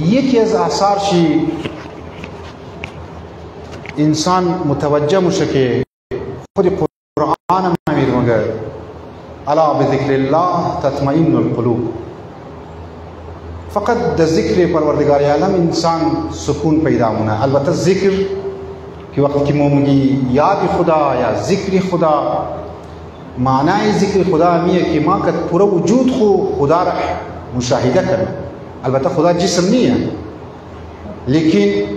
یکی از آثار چی انسان متوجه میشه که خود قرآن هم میگه الا بذکر الله تطمئن القلوب. فقط در ذکر پروردگار عالم انسان سکون پیدا مونه. البته ذکر که وقتی که ما میگی یاد خدا یا ذکر خدا، معنای ذکر خدا همیه که ما که پورا وجود خدا را مشاهده کنیم. البته خدا جسم نیه، لیکن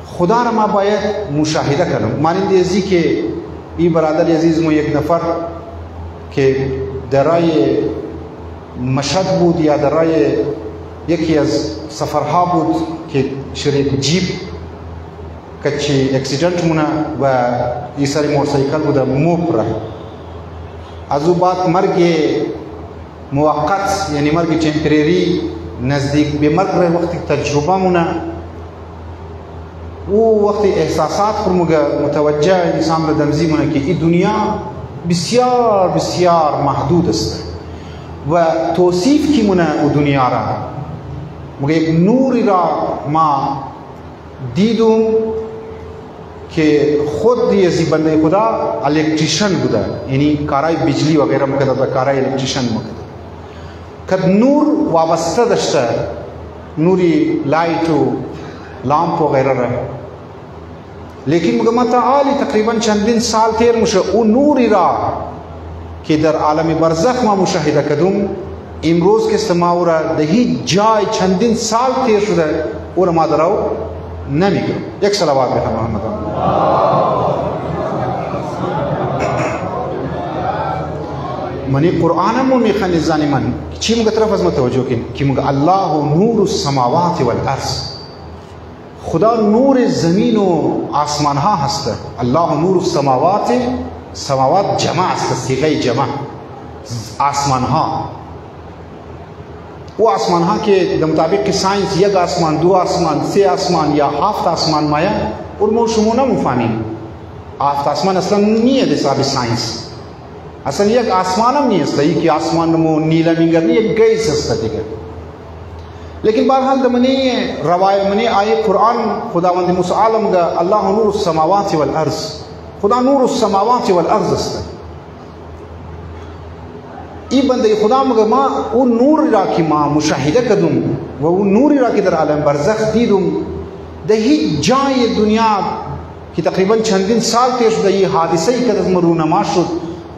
خدا را ما باید مشاهده کنیم. مانند ازی که این برادر عزیز ما یک نفر که درای مشهد بود یا درای یکی از سفرها بود که شرید جیب کچی اکسیدنت مونه و این سری موتورسایکل بوده موپ را. از او بعد مرگ موقت یعنی مرگ تمپریری نزدیک به مرگ را وقتی تجربه مونه، او وقتی احساسات پر متوجه انسان را دمزی مونه که این دنیا بسیار بسیار محدود است و توصیف کی مونه او دنیا را. مگه یک نوری را ما دیدم که خود یزی بنده خدا الکتریشن بوده، یعنی کارای بجلی وغیره مکده و کارای الکتریشن مکده که نور وابسته داشته، نوری لایت و لامپ وغیره را. لیکن مگه ما تعالی تقریبا چندین سال تیر میشه او نوری را که در عالم برزخ ما مشاهده کردم امروز که استماع را در هیچ جای چندین سال تیر شده او را ما درو نمیگم. یک صلوات بخوام محمد. منی قرآن هم میخوانی زنی من چی مگه طرف از ما توجه کن که مگه الله نور السماوات والارض، خدا نور زمین و آسمان ها هسته. الله نور السماوات، سماوات جمع است، صیغه جمع آسمان ها. او آسمان ها که در مطابق ساینس یک آسمان، دو آسمان، سه آسمان یا هفت آسمان مایا اور ما شما نمیفهمیم. هفت آسمان اصلا نیه در حساب ساینس، اصلا یک آسمان هم نیست. یکی آسمان مو نیلا میگه یک گیس است دیگه. لیکن بهرحال دمنی روایت منی آیه قرآن خداوند متعال میگه الله نور السماوات والارض، خدا نور السماوات والارض است. این بنده خدا مگه ما اون نور را که ما مشاهده کردم و اون نوری را که در عالم برزخ دیدم در هیچ جای دنیا که تقریبا چندین سال تیر شده این حادثه ای که از ما رونما شد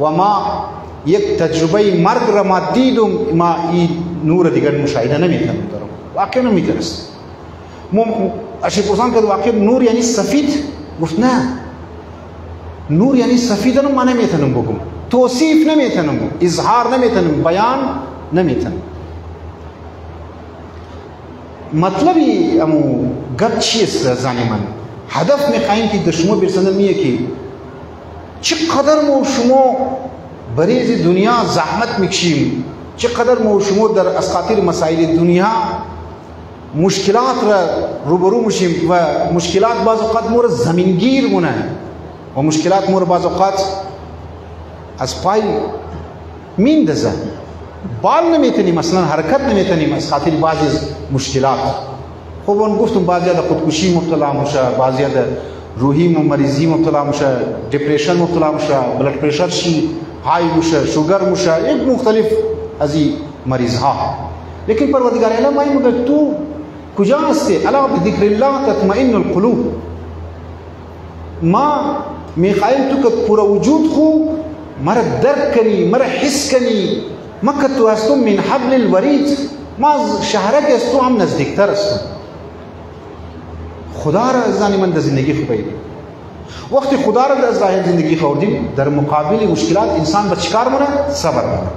و ما یک تجربه مرگ را ما دیدم، ما این نور دیگر مشاهده نمیکنم. واقعا نمیتونست. اشی پرسان کرد واقعا نور یعنی سفید؟ گفت نه، نور یعنی سفید رو من نمیتونم بگم، توصیف نمیتونم، اظهار نمیتونم، بیان نمیتونم. مطلبی امو گرد چیست زنی من؟ هدف میخواییم که در شما برسندن میه که چقدر ما شما برای دنیا زحمت میکشیم، چقدر ما شما در اساطیر مسائل دنیا مشکلات را روبرو میشیم و مشکلات بعض اوقات مور زمینگیر مونه و مشکلات مور بعض اوقات از پای میندازه، بال نمیتونیم مثلا حرکت نمیتونیم از خاطر بعضی مشکلات. خب اون گفتم بعضی از خودکشی مبتلا میشه، بعضی از روحی مریضی مبتلا میشه، دپرشن مبتلا میشه، بلد پرشر شی های میشه، شوگر میشه، یک مختلف از این مریض ها. لیکن پروردگار عالم ما میگه تو کجا هستی؟ الا بذکر الله تطمئن القلوب. ما میخوایم تو که پورا وجود خو مرا درک کنی، مرا حس کنی. ما که تو هستم من حبل الورید، ما از شهرک از تو هم نزدیکتر هستم. خدا را از زنی من در زندگی خوبیدیم. وقتی خدا را در ظاهر زندگی خوردیم در مقابل مشکلات انسان با چیکار مونه؟ صبر مونه.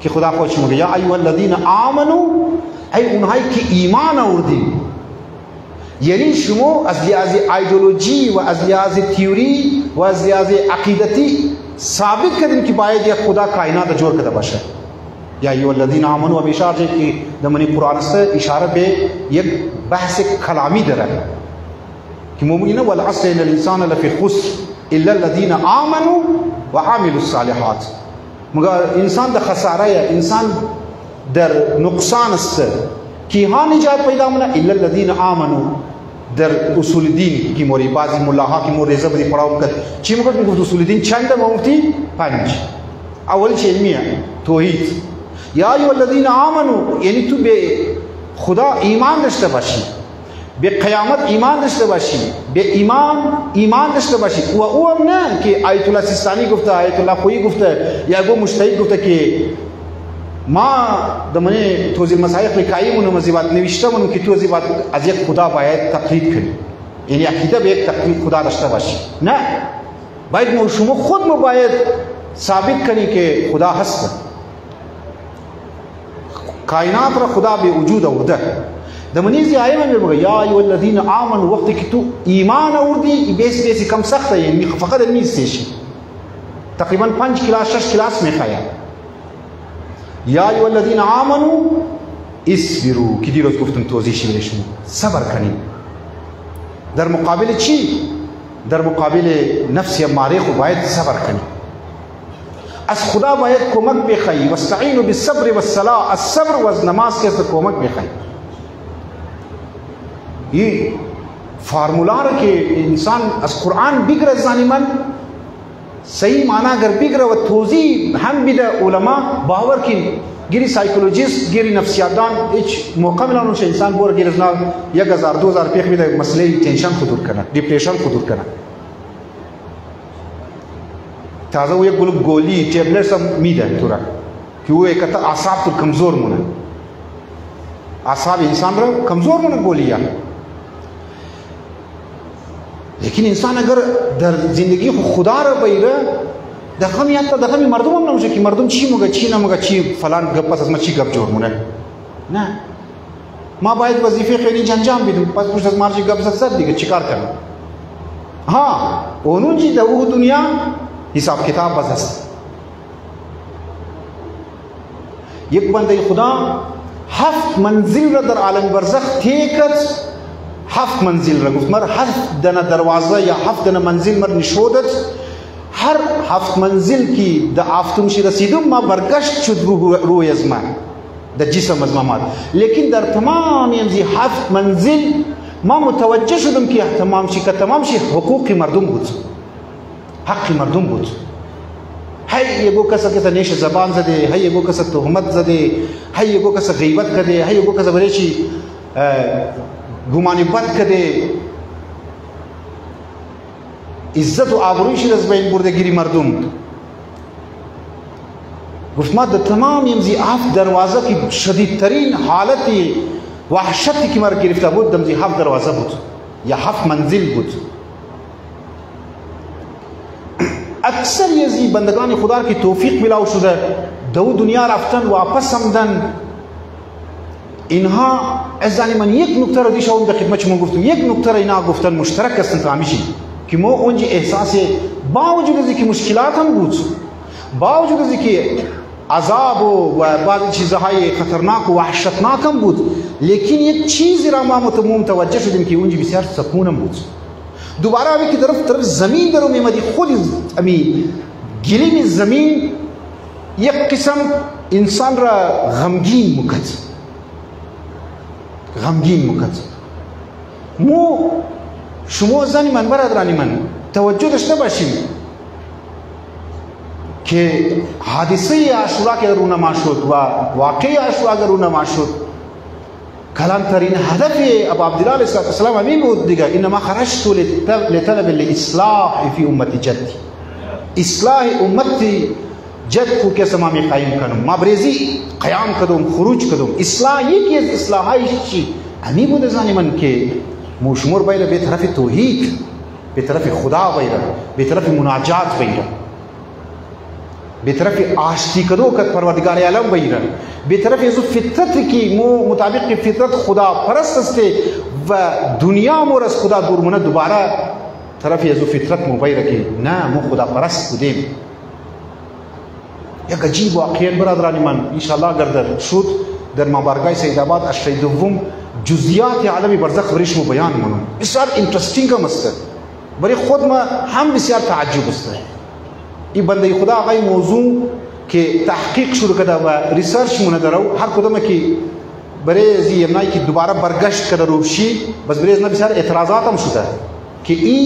که خدا خودش میگه یا ایها الذین آمنو، ای اونهایی که ایمان آوردین. یعنی شما از لحاظ ایدئولوژی و از لحاظ تئوری و از لحاظ عقیدتی ثابت کردیم که باید یک خدا کائنات جور کرده باشه. یا ایها الذین آمنو و اشاره که در من قرآن است اشاره به یک بحث کلامی داره که مومنین والعصر ان الانسان لفی خسر الا الذین آمنوا وعملوا الصالحات. مگر انسان در خساره، انسان در نقصان است कि हाँ निजात पैदा मना इल्ला लदीन आमनु در اصول دین کی موری بعضی ملاها کی موری زبری پڑھاو کر چی مگر گفت اصول دین چند مفتی پنج اول چی علمیه توحید یا ایها الذین آمنو یعنی تو به خدا ایمان داشته باشی به قیامت ایمان داشته باشی به ایمان داشته باشی و او هم نه که آیت الله سیستانی گفته آیت الله خویی گفته یا گو مجتهد گفته که ما د منی توضیح مسائل قائمون مزیبات نوشتم که توضیحات از یک خدا باید تقلید کنی یعنی عقیده به یک تقلید خدا داشته باشی نه باید ما شما خود ما باید ثابت کنی که خدا هست کائنات را خدا به وجود آورده د منی زی آیه من بگه یا ایها الذین آمنوا وقتی که تو ایمان آوردی بیس کم سخته یعنی فقط نیستش تقریبا 5 کلاس 6 کلاس میخواد یا ایها الذین آمنوا اصبروا که دیروز گفتم توضیح شده شما صبر کنید در مقابل چی؟ در مقابل نفس اماره خو باید صبر کنید از خدا باید کمک بخواهی واستعینوا بالصبر والصلاة الصبر و از نماز که کمک بخواهی یہ فارمولا را که انسان از قرآن بگره زانی من صحیح معنی اگر بگره و توضیح هم بده علما باور کن گیری سایکولوژیست گیری نفسیاتدان هیچ موقع میلانوش انسان بور گیر از نال 1000 2000 پیخ بده مسئله تنشن خود دور کنه دیپریشن خود دور کنه تازه و یک گولی ټیبلټس هم میده تو را که او یک اعصاب تو کمزور مونه اعصاب انسان را کمزور مونه گولیه لیکن انسان اگر در زندگی خدا را بایره دغه میات ته دغه مردم هم نمشه که مردم چی موگه چی نموگه چی فلان گپ پس از ما چی گپ جور مونه نه ما باید وظیفه خیلی انجام بدیم پس پشت از مارچی گپ زد دیگه چیکار کنم ها اونون چی در او دنیا حساب کتاب بس است یک بنده خدا 7 منزل را در عالم برزخ تیکت 7 منزل را گفت مر 7 دنه دروازه یا 7 دنه منزل مر نشودت هر 7 منزل کی د آفتمشی رسیدم ما برگشت شد روی از من در جسم از ما لیکن در تمام یمزی 7 منزل ما متوجه شدم که تمام شی که تمام شی حقوق مردم بود حق مردم بود هی یگو کس نیش زبان زده هی یگو کس تهمت زده هی یگو کس غیبت کده هی یگو کس بریشی گمانی بد کده عزت و آبرویش از بین برده گیری مردم گفت ما در تمام یمزی 7 دروازه کی شدیدترین حالتی وحشتی که مرا گرفته بود دمزی 7 دروازه بود یا 7 منزل بود اکثر یزی بندگان خدا کی توفیق ملاو شده دو دنیا رفتن واپس آمدن اینها از من یک نکته را دیشب در خدمت شما گفتم یک نکته را اینا گفتن مشترک است تا همیشه که ما اونجا احساس باوجود از اینکه مشکلات هم بود باوجود از اینکه عذاب و بعضی چیزهای خطرناک و وحشتناک هم بود لیکن یک چیزی را ما متوجه شدیم که اونجا بسیار سکون هم بود دوباره آبی که طرف زمین درو میمدی خود امی گلیم زمین یک قسم انسان را غمگین مکد مو شما زنی من برادرانی من توجه داشته باشیم که حادثه عاشورا که رونما شد و واقعی عاشورا که رونما شد کلانترین هدف ابو عبدالله علیه السلام همین بود دیگه انما خرجت لطلب الاصلاح فی امتی جدی اصلاح امتی جد کو که سمامی قائم کنم مبرزی قیام کدوم خروج کدوم اصلاح یکی از اصلاحای چی همین بود زنی من که موشمور بایره به طرف توحید به طرف خدا بایره به طرف مناجات بایره به طرف آشتی کدو کد پروردگار عالم بایره به طرف از فطرت کی مو مطابق فطرت خدا پرست است و دنیا مور از خدا دور مونه دوباره طرف از فطرت مو بایره کی نه مو خدا پرست بودیم یک عجیب واقعا برادران من ان شاء الله اگر شد در مبارگاه سید آباد اشری دوم جزئیات عالم برزخ برایش مو بیان منم بسیار اینترستینگ هم است برای خود ما هم بسیار تعجب است این بنده خدا آقای موضوع که تحقیق شروع کرده و ریسرچ مونه درو هر کدوم که बरेज यमनाई की दोबारा बरगश्त कर रूबशी बस बरेज ना बिचार एतराज़ात हम शुदा कि ई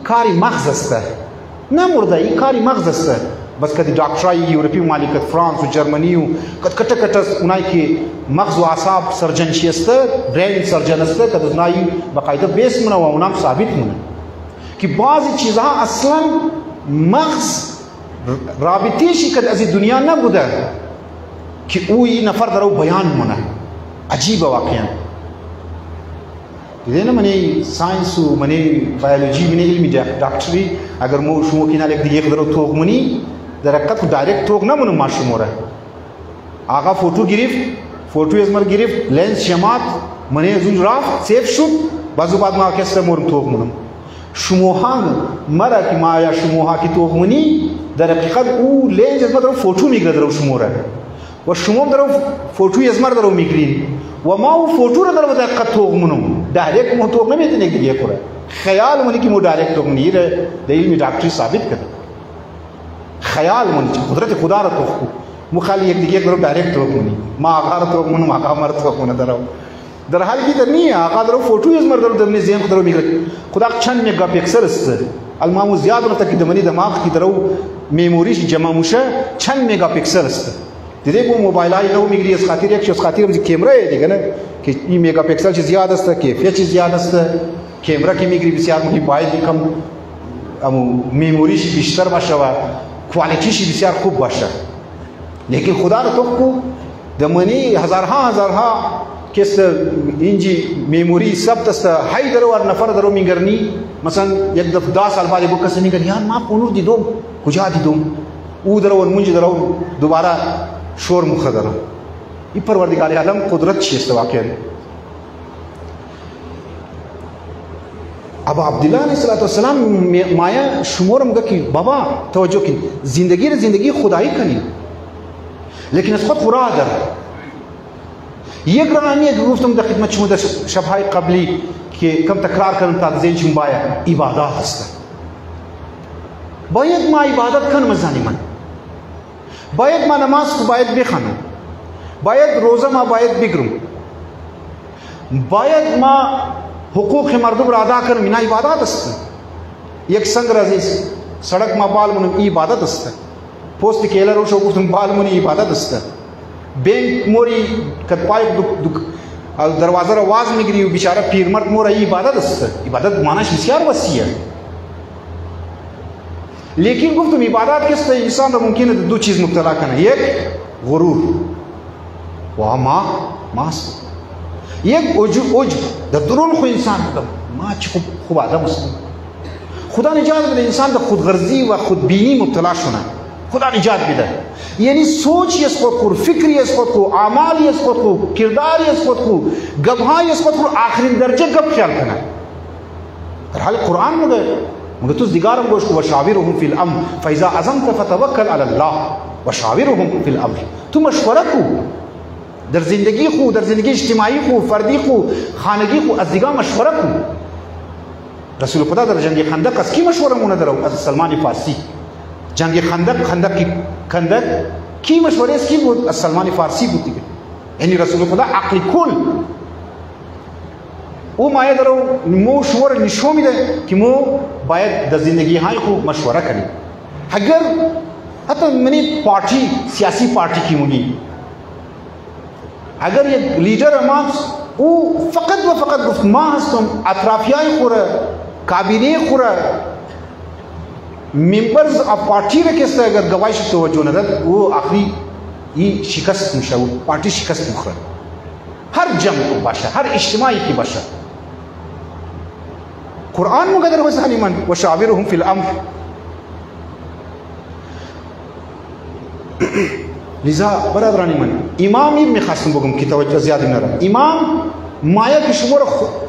कारी मग़ज़ است ना मुर्दा ई कारी मग़ज़ است बस कदी डॉक्टराई यूरोपीय मालिकत फ्रांस और जर्मनी कद कट कटस उनाई की मग़ज़ व आसाब सर्जन शी است ब्रेन सर्जन است कद उनाई बाकायदा बेस मना व उनाम साबित मना कि बाज़ चीज़ा असलन मग़ज़ राबिती शी कद अज़ी दुनिया ना बुदा कि वो ई नफर दरो बयान मना अजीब वाक़या इधर ना मने साइंस मने बायोलॉजी मने इल्मी डॉक्टरी अगर मो शुमो की ना लेक दिए दरो थोक मनी दरकत को डायरेक्ट थोक ना मनो माशूम हो रहा है आगा फोटो गिरिफ्त फोटो इस्मर गिरिफ्त लेंस शमात मने जुन राफ सेफ शुद बाजू बाद में आके सब मोर थोक मनो शुमोहा मरा की माया शुमोहा की थोक मनी दरकत वो लेंस इस्मर दरो फोटो मिग्र दरो शुमो रहा है व शुमो दरो फोटो इस्मर दरो मिग्रीन व माउ फोटो दरो दरकत थोक मनो डायरेक्ट मो थोक ना में इतने दिए पूरा ख्याल मनी की मो डायरेक्ट थोक नहीं रहे दलील में डॉक्टरी साबित कर ख्याल मन कुदरत खुदा रतो मुखाली एक दिखे करो डायरेक्ट तो मुनी मां आकार तो मुन माका मर तो कोन दरो दर हाल की तरनी आका दरो फोटो इस मर दरो दमने जेम दरो मिगर खुदा छन मेगापिक्सल ist अलमामु ज्यादा न तक दमनी दिमाग की दरो मेमोरी जमा मुशा 6 मेगापिक्सल ist दिदे वो मोबाइल आई नो मिगरी इस खातिर एक खातिर हम कैमरा है दिखे ना कि ई मेगापिक्सल से ज्यादा ist कैफियत से ज्यादा ist कैमरा की मिगरी बिचार मुही बाय कम अमु मेमोरी से बिस्तर बाशवा क्वालिटी शी बिचार खूब बाशा लेकिन खुदा तो को दमनी हजारहा किस इंजी मेमोरी सब तस्त हाई दरो और नफर दरो मिगरनी मसन एक दफ 10 साल बाद बुक से निकल यार मां पुनर दी दो कुजा दी दो ऊ दरो और मुंज दरो दोबारा शोर मुखदर ई परवरदिगार आलम कुदरत शी वाकई अब अब्दुल्ला अलैहिस्सलाम माया शुमोरम की बाबा तवज्जो की जिंदगी खुदाई कनी लेकिन इस खुद खुरादर ये ग्रामी गुफ्तम द खिदमत शुदा शफाई कबली के कम तकरार करन ताज़ेन जुम्बाया इबादत हस्त बायद मा इबादत कन मजानी मन बायद मा नमाज को बायद बेखन बायद रोज़ा मा बायद बिगरुम बायद मा हुकूक मर्दुम अदा कर मिना इबादत است एक संग रजीज सड़क मा बाल मुन इबादत است पोस्ट केलर रोशो गुफ्तम बाल मुन इबादत است बैंक मोरी कद पाय दुक दरवाजा आवाज निगरी बेचारा पीर मर्द मोरा इबादत است इबादत मानस बिचार वसी है लेकिन गुफ्तम इबादत किस इंसान मुमकिन है दो चीज मुब्तला करना एक गुरूर वाह मास एक उज दरुन खो इंसान माँ खूब आदम खुदा निजात बिदा इंसान खुद गर्जी व खुद बीनी मुब्तला शुना खुदा निजात बिदा यानी सोच यस को फिक्र यस को आमाल यस को किरदार यस को गबहा यस को आखिरी दर्जे गब ख्याल करना हाल कुरान में मगर तुझ दिगारम गोश को वशाविरहुम फिल अम्र फैज़ा अज़मत फतवक्कल अलल्लाह वशाविरहुम फिल अम्र तुम मशवरा को दर जिंदगी इज्तिमाई को फर्दी को खानगी को अज़दिगा मशवरा को रसूल खुदा दर जंग खंदक की मशवरा मुन दरो सलमान फारसी जंग खंदक की मशवरे इसकी सलमान फारसी होती है यानी रसूल खुदा अक्ल कुल वो माया दरो मो शोर निशो में कि मो बायद द जिंदगी हाई को मशवरा करें अगर हत मैंने पार्टी सियासी पार्टी की मुनी अगर ये लीडर अमाम वो फ़कत व फ़कत माँ हस्तम अतराफियाई खुरा काबिने खुरा मेंबर्स ऑफ पार्टी में किस अगर गवाही से तवज्जो नजर वो आखिरी ये शिकस्त मुशाऊ पार्टी शिकस्त मुखर हर जंग को बाशा हर इज्तिमाई की बाशा कुरान में गदर वसानी मन वशाविरहुम फिल अम्र लिजा बरादरानी मन इमाम इब्न क़ासिम बगम की तवज्जो ज़्यादा न रहा इमाम माया की शुमर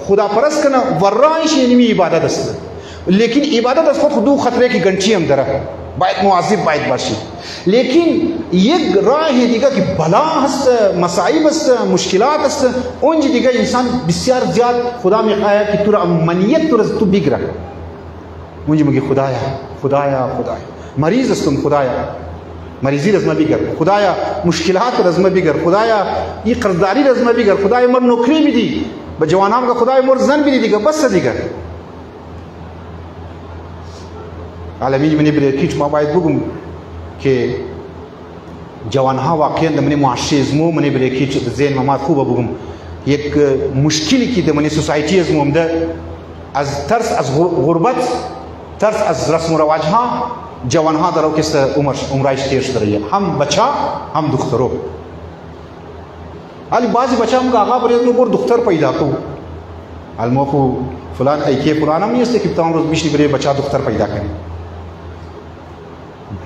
खुदा परस्त करना वर्राइश यानी इबादत अस्त लेकिन इबादत अस्त खुद खतरे की गंठी हम दरा बायत मुआज़िब बायत बाशी लेकिन ये राह है दिगा कि बला हस्त मसाइब हस्त मुश्किलात हस्त उन दिगा इंसान बिस्यार ज़्याद खुदा में खाया कि तुरा मनियत तुरा तू बिगरा मुझे मुझे खुदाया खुदाया खुदाया मरीज हस्तम खुदाया مریضی رزمه بگر، خدایا مشکلات رزمه بگر، خدایا این قرضداری رزمه بگر، خدایا مر نوکری بدی به جوانان که خدایا مر زن بدی دیگه بس دیگه. عالمی منی بریکیچ ما باید بگم که جوانها واقعا د منی معاشره ازمو منی بریکیچ زین ما خوب بگم یک مشکلی که د منی سوسایتی ازمو ده از ترس از غربت، ترس از رسم و رواجها جوانها در اوکست عمرش تیر شده، هم بچه هم دخترو. حالی بعضی بچه هم آقا برای نو بر دختر پیدا کو، علمو خو فلان ایکی فلان هم نیست که تمام روز میشنی برای بچه دختر پیدا کنی.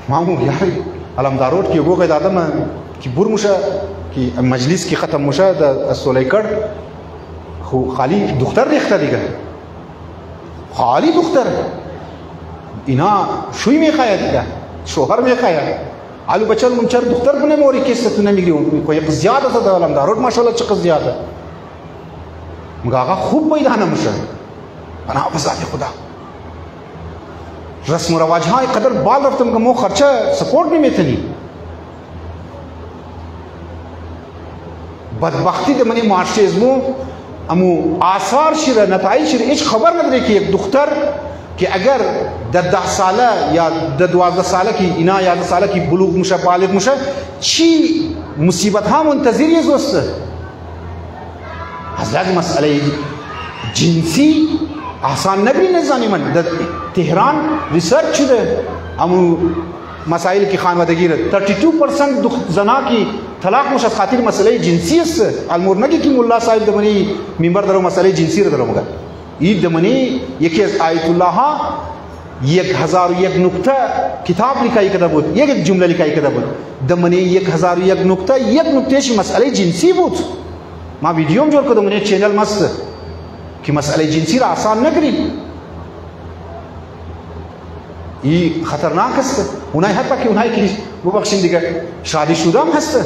مامو یار علمدارود کی گوگه دادم کی بور موشه کی مجلس کی ختم موشه د سولیکر خو خالی دختر ریخته دیگه، خالی دختر اینا شوی میخواید دیگه، شوهر میخواید. علو بچه منچر دختر بنه موری کیسه تو نمیگیری اون کوی قضیه داده د علمدارود ماشاءالله چه قضیه ده. مگه آقا خوب پیدا نمیشه. انا بذات خدا رسم و رواج های قدر بال رفتم که مو خرچه سپورت نمیتونی. بدبختی د منی معاشره ازمو امو آثار شیره نتایج شیره هیچ خبر نداره که یک دختر که اگر در 10 ساله یا در 12 ساله که اینا 11 ساله که بلوغ میشه بالغ میشه چی مصیبت ها منتظری است. از لازم مسئله جنسی آسان نگری نزانی من در تهران ریسرچ شده امو مسائل کی خانوادگی 32% زنا کی طلاق مش از خاطر مسئله جنسی است. المور نگی کی مولا صاحب دمنی منبر درو مسئله جنسی رو درو مگر این دمنی یکی از آیت الله ها 1001 نکته کتاب لیکای کرده بود، یک جمله لیکای کرده بود دمنی 1001 نکته، یک نکتهش مسئله جنسی بود. ما ویدیوم جوړ کړم نه چینل مست که مسئله جنسی را آسان نگری. این خطرناک است. اونایی حتی که اونایی که ببخشید دیگه شادی شده هم هست،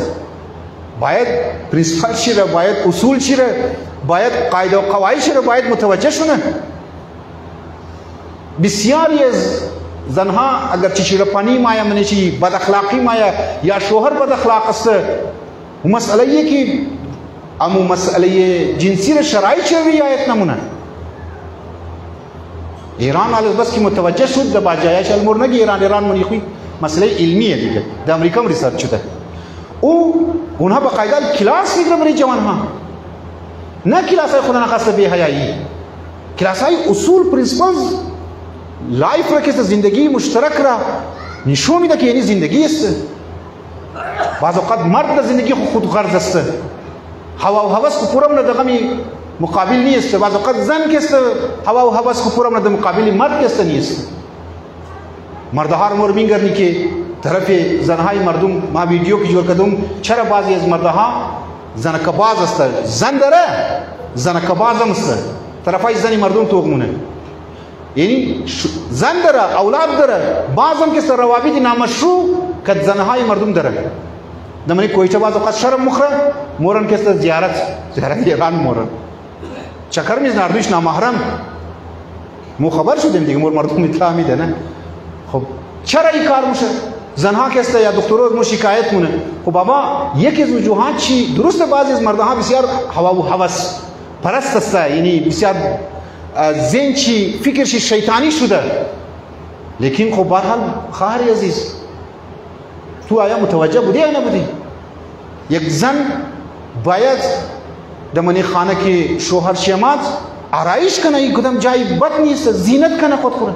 باید پرینسپل شیره، باید اصول شیره، باید قاعده و قواعد شیره، باید متوجه شونه. بسیاری از زنها اگر چیچیرپانی مایا منشی بد اخلاقی مایا یا شوهر بد اخلاق است، و مسئله یه که امو مسئله جنسی را شرایط چه رعایت نمونه. ایران حالا بس که متوجه شد در باجایش المور نگی ایران منی خوی مسئله علمیه دیگه در امریکا هم ریسرچ شده. اونها باقاعده کلاس میگیره برای جوانها، نه کلاس های خدا نخواسته بی حیایی، کلاس های اصول پرینسپلز لایف را که زندگی مشترک را نشون میده که یعنی زندگی است. بعض اوقات مرد زندگی خود غرض است، هوا و هوس کو پورم نه دغمی مقابل نیست. بعض اوقات زن کست هوا و هوس کو پورم نه مقابل مرد کست نیست. مردها رو مر مینگرنی که طرف زنهای مردم ما ویدیو کی جوړ کدم چرا بعضی از مردها زن کباز است، زن داره زن کباز هم است، طرفای زنی مردم توغمونه یعنی زن داره اولاد داره، بعضم که روابط نامشروع که زنهای مردم داره. دمنی کویچه بعض اوقات شرم مخره مورن که است زیارت ایران مورن چکر میز نردویش نامحرم مو خبر شدیم دیگه مور مردم اطلاع میده نه. خب چرا این کار میشه؟ زنها که است یا دکترها مو شکایت مونه. خب بابا یکی از وجوهات چی درسته بعضی از مردها بسیار هوا و هوس پرست است، یعنی بسیار ذهن چی فکرش شیطانی شده، لیکن خب بهرحال خواهر عزیز تو آیا متوجه بودی یا نبودی؟ یک زن باید دمنی خانه که شوهر شیمات آرایش کنه، این کدام جای بد نیست، زینت کنه خود خوره،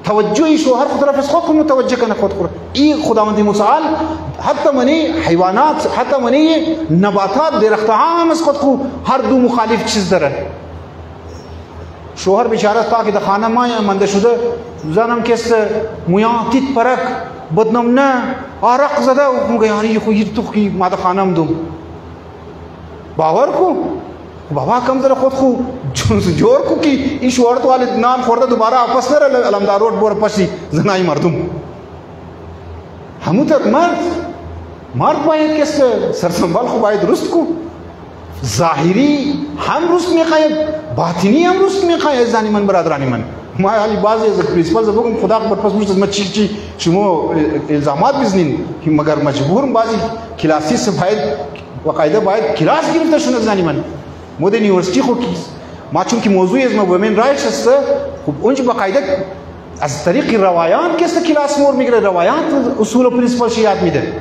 توجه شوهر خود طرف از خود متوجه کنه خود خوره. این خداوند متعال حتی منی حیوانات حتی منی نباتات درختها هم از خود خو هر دو مخالف چیز داره. شوهر بیچاره تا که در خانه ما مانده شده زنم که است مویا تیت پرک بدنم نه عرق زده و میگه یاری خو یه تو کی ما در خانم دوم باور کو بابا کم در خود خو جور کو کی این شوهر تو والد نان خورده دوباره واپس نره علمدار روड بور پسی زنای مردم همو تر مرد باید که است سرسنبال خو باید درست کو ظاهری هم رست میخواید، باطنی هم رست میخواید. عزیزان من، برادران من، ما علی بعضی از پرینسپل بگم خدا بر پس مشت از ما چی شما الزامات بزنین، مگر مجبورم بعضی کلاسیست باید وقایده باید کلاس گرفته شون. عزیزان من، مود یونیورسیتی خو ما چون که موضوع از ما ومن رایتس است، خب اونجا باقاعده از طریق روایات که است کلاس مور میگیره، روایات اصول و پرینسپل یاد میده.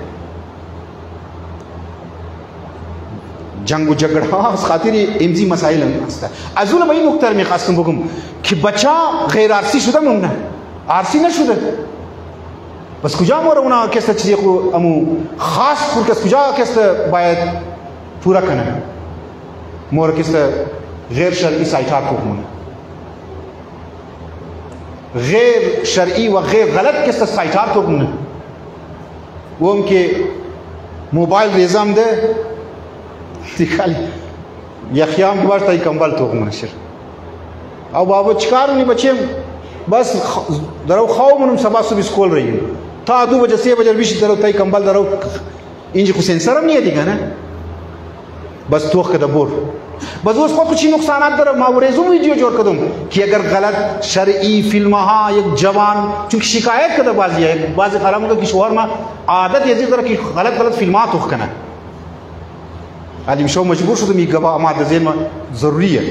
جنگ و جګړه از خاطر امزی مسائل است. از اون به این نکته میخواستم بگم که بچه غیر عرصی شده مونږ عرصی نشده، بس کجا مور اونا کسته چیزی خو امو خاص پر کس کجا کسته باید پورا کنه، مور کسته غیر شرعی سایتات حکمونه، غیر شرعی و غیر غلط کسته سایتات حکمونه. وہ هم که موبایل ریزم ده خالی یخیام که باش تایی کمبل توق منشر او بابا چکارونی بچیم بس درو خواو منم سبا صبح سکول رهیم تا 2 بجه 3 بجه بیشی درو تایی کمبل درو اینجا خو سنسرم نیه دیگه نه بس توق کده بور بس اوس خود چی نقصانات داره. ما ورزوم ویدیو جوړ کدم که اگر غلط شرعی فیلم ها یک جوان چونکه شکایت کده بعضی خرامو که شوهر ما عادت یزید داره که غلط فیلمات توق کنه علی شو مجبور شدم یک گواه آماده زین ما ضروریه.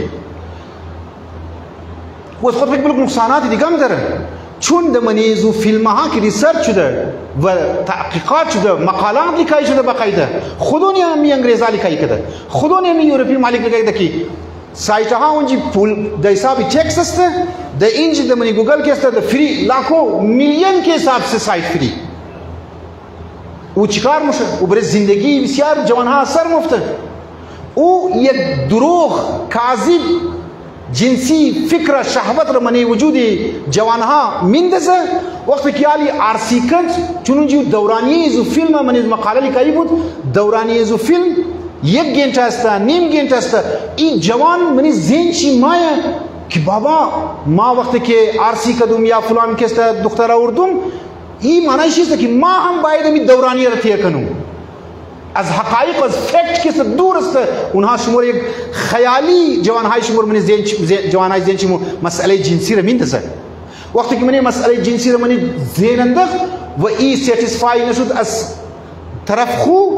و خود فکر بلک نقصانات دیگه هم داره، چون دمنیزو فیلم ها که ریسرچ شده و تحقیقات شده، مقالات لیکای شده باقاعده، خودونی همی انگریزا لیکای کرده، خودونی همی یورپی مالک لیکای کرده که سایت ها اونجی پول د حسابی ټیکس است، د اینجی دمنی گوگل کې است د فری لاکھوں میلیون کے حساب سے سایت فری. او چیکار میشه؟ او برای زندگی بسیار جوانها سر مفته. او یک دروغ کاذب جنسی فکر شهوت رو منی وجود جوانها میندازه. وقتی که علی عرصی کند چونجی دورانی زو فیلم من از مقاله لیکایی بود، دورانی زو فیلم 1 گنته است، نیم گنته است. این جوان منی ذهن چی مایه که بابا ما وقتی که عرصی کدوم یا فلان که است دختر آوردم، این معنیش است که ما هم باید می دورانی را تیر کنیم. از حقایق از فکت که دور است. اونها شمار یک خیالی جوانهای شمار من جوانهای ذهن شمار مسئله جنسی را میندازه. وقتی که من مسئله جنسی را من ذهن انداخت و این ساتیسفای نشد از طرف خو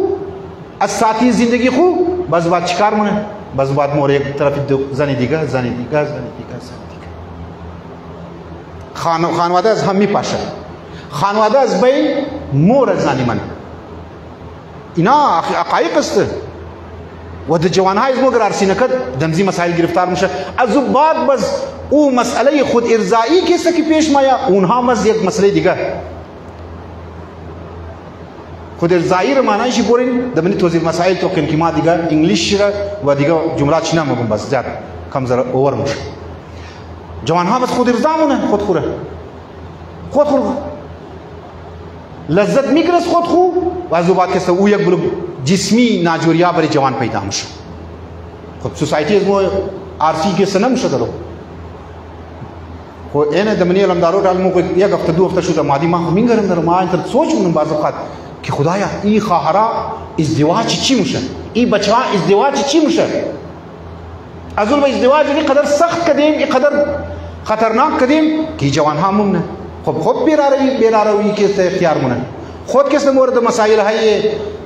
از ساعتی زندگی خو، باز بعد چیکار مونه؟ باز بعد مور یک طرف زنی دیگه. خانواده از هم میپاشه. خانواده از بین مور از زنی من اینا حقایق است. و د جوانهای زموږ عرصی نکد دمزی مسائل گرفتار میشه. از بعد بس او مسئله خود ارضایی کیسه که پیش مایا، اونها مز یک مسئله دیگه خود ارضایی رو معنیش برین دمنی توضیح مسائل تو که ما دیگه انگلیش و دیگه جملات چی نمیگم، بس زیاد کم ذره اوور میشه. جوانها بس خود ارضامونه، خود خوره لذت میگیره از خود خو و از بعد که او یک بلوک جسمی ناجوریا برای جوان پیدا میشه. خب سوسایتی از ما عرصی که سنم شده رو خو اینه دمنی علمدارو دال مو یک هفته 2 هفته شده مادی ما میگرم در ما انتر سوچ میکنم بعض اوقات که خدایا این خواهرا ازدواج چی میشه، این بچه‌ها ازدواج چی میشه. از اون به ازدواج این قدر سخت کدیم، این قدر خطرناک کدیم که جوانها ممنه. خب بیراروی که اختیار مونه. خود کس مورد مسائل های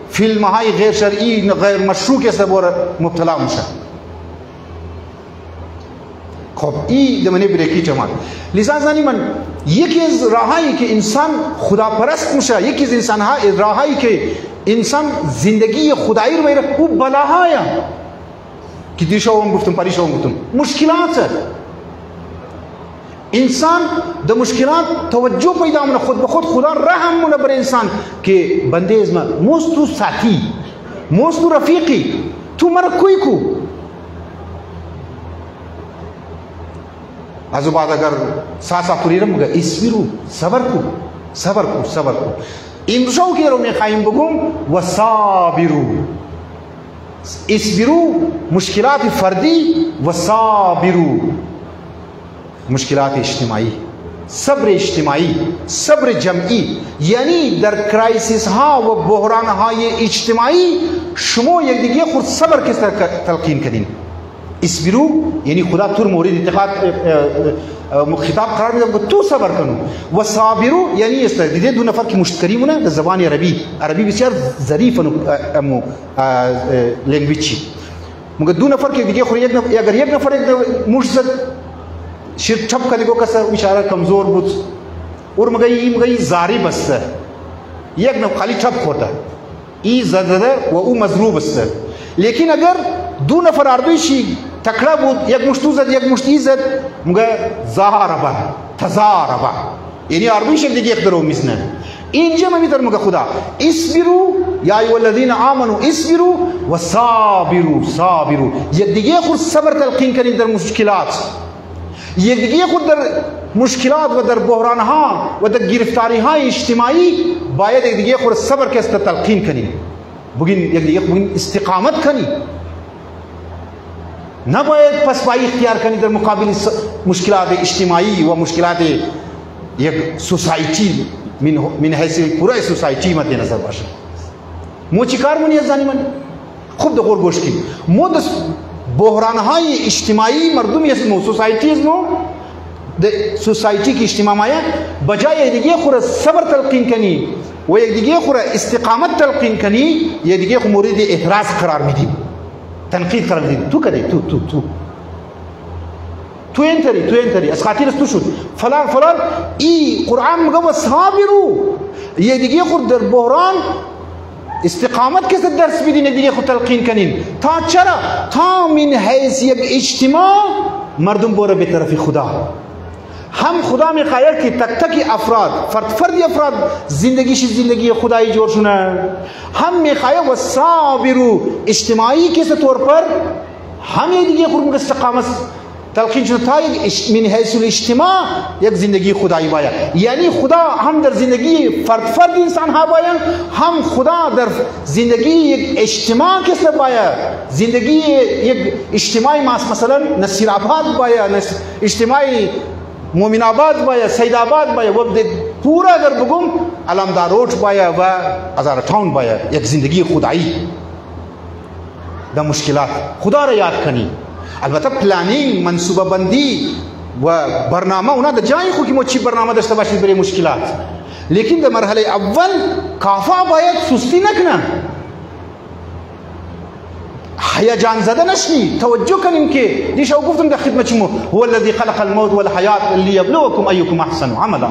فیلم های غیر شرعی غیر مشروع کس مورد مبتلا میشه. خب این دمنی بریکی جماعت. لذا زنی من یکی از راهایی که انسان خداپرست میشه، یکی از انسان راهایی که انسان زندگی خدایی رو میره، او بلاهای که دیشو هم گفتم پریشو هم گفتم مشکلات. انسان د مشکلات توجه پیدا منه، خود به خود خدا رحم منه بر انسان که بنده از ما موستو ساتی موستو رفیقی تو مر کوی کو. از بعد اگر ساسا پوریرم مگه اسبیرو صبر کو امروز که رو میخوایم بگم و صابرو اسبیرو مشکلات فردی و صابرو مشکلات اجتماعی. صبر اجتماعی، صبر جمعی، یعنی در کرایسیس ها و بحران های اجتماعی شما یکدیگه خود صبر کس تلقین کردین. اصبروا یعنی خدا تو مورد اعتقاد خطاب قرار میده تو صبر کنو. و صابروا یعنی است دیگه دو نفر که مشتری مونه در زبان عربی بسیار ظریف لنگویجی. مگر دو نفر که دیگه خود اگر یک نفر یک مش زد شیر چپ کردی کو کسر بیچاره کمزور بود اور مگه زاری بسته یک نفر خالی چپ خورده ای زده و او مضروب است. لیکن اگر دو نفر اردویشی تکړه بود یک مشتو زد یک مشتی زد مگه زاربا تزاربا یعنی اردویش دیگه یک درو میزنه. اینجا میتر مگه خدا اصبروا یا ایها الذین آمنوا اصبروا و صابروا یک دیگه خود صبر تلقین کنید در مشکلات، یک دیگه خود در مشکلات و در بحران ها و در گرفتاری های اجتماعی باید یک دیگه خود صبر که است تلقین کنید. بگین یک دیگه بگین استقامت کنید، نباید پسپایی اختیار کنید در مقابل مشکلات اجتماعی و مشکلات یک سوسایتی من حیث پورا سوسایتی مد نظر باشه. مو چی کار مونی ازانی من خوب ده غور گوش کنید. مو ده بحران های اجتماعی مردمی اسمو سوسایتی اسمو ده سوسایتی کی اجتماع مایا بجای دیگه خور صبر تلقین کنی و یک دیگه خور استقامت تلقین کنی یک دیگه خور مورد اعتراض قرار میدیم، تنقید قرار میدیم. تو کدی تو انتری از خاطر است تو شد فلان ای قرآن میگه صابرو یک دیگه خور در بحران استقامت کس درس بدین دیگه خود تلقین کنین. تا چرا؟ تا من حیث یک اجتماع مردم بوره به طرف خدا. هم خدا میخواهد که تک افراد فردی افراد زندگیش زندگی خدایی جور شونه. هم میخواهد و صابرو اجتماعی کس طور پر همه دیگه خود استقامت تلقین شده تا یک من حیث الاجتماع یک زندگی خدایی باید. یعنی خدا هم در زندگی فرد انسان ها باید، هم خدا در زندگی یک اجتماع کس باید. زندگی یک اجتماعی مثلا نصیر آباد باید، اجتماعی مومن آباد باید، سید آباد باید و پورا اگر بگم علمدار روড باید و هزار تاون باید. یک زندگی خدایی در مشکلات خدا را یاد کنی. البته پلانینگ منصوبه بندی و برنامه اونا در جای خود که ما چی برنامه داشته باشید برای مشکلات، لیکن در مرحله اول کافا باید سستی نکنه، هیجان زده نشی. توجه کنیم که دیشو گفتم در خدمت شما هو الذی خلق الموت والحیات لیبلوکم ایکم احسن عملا.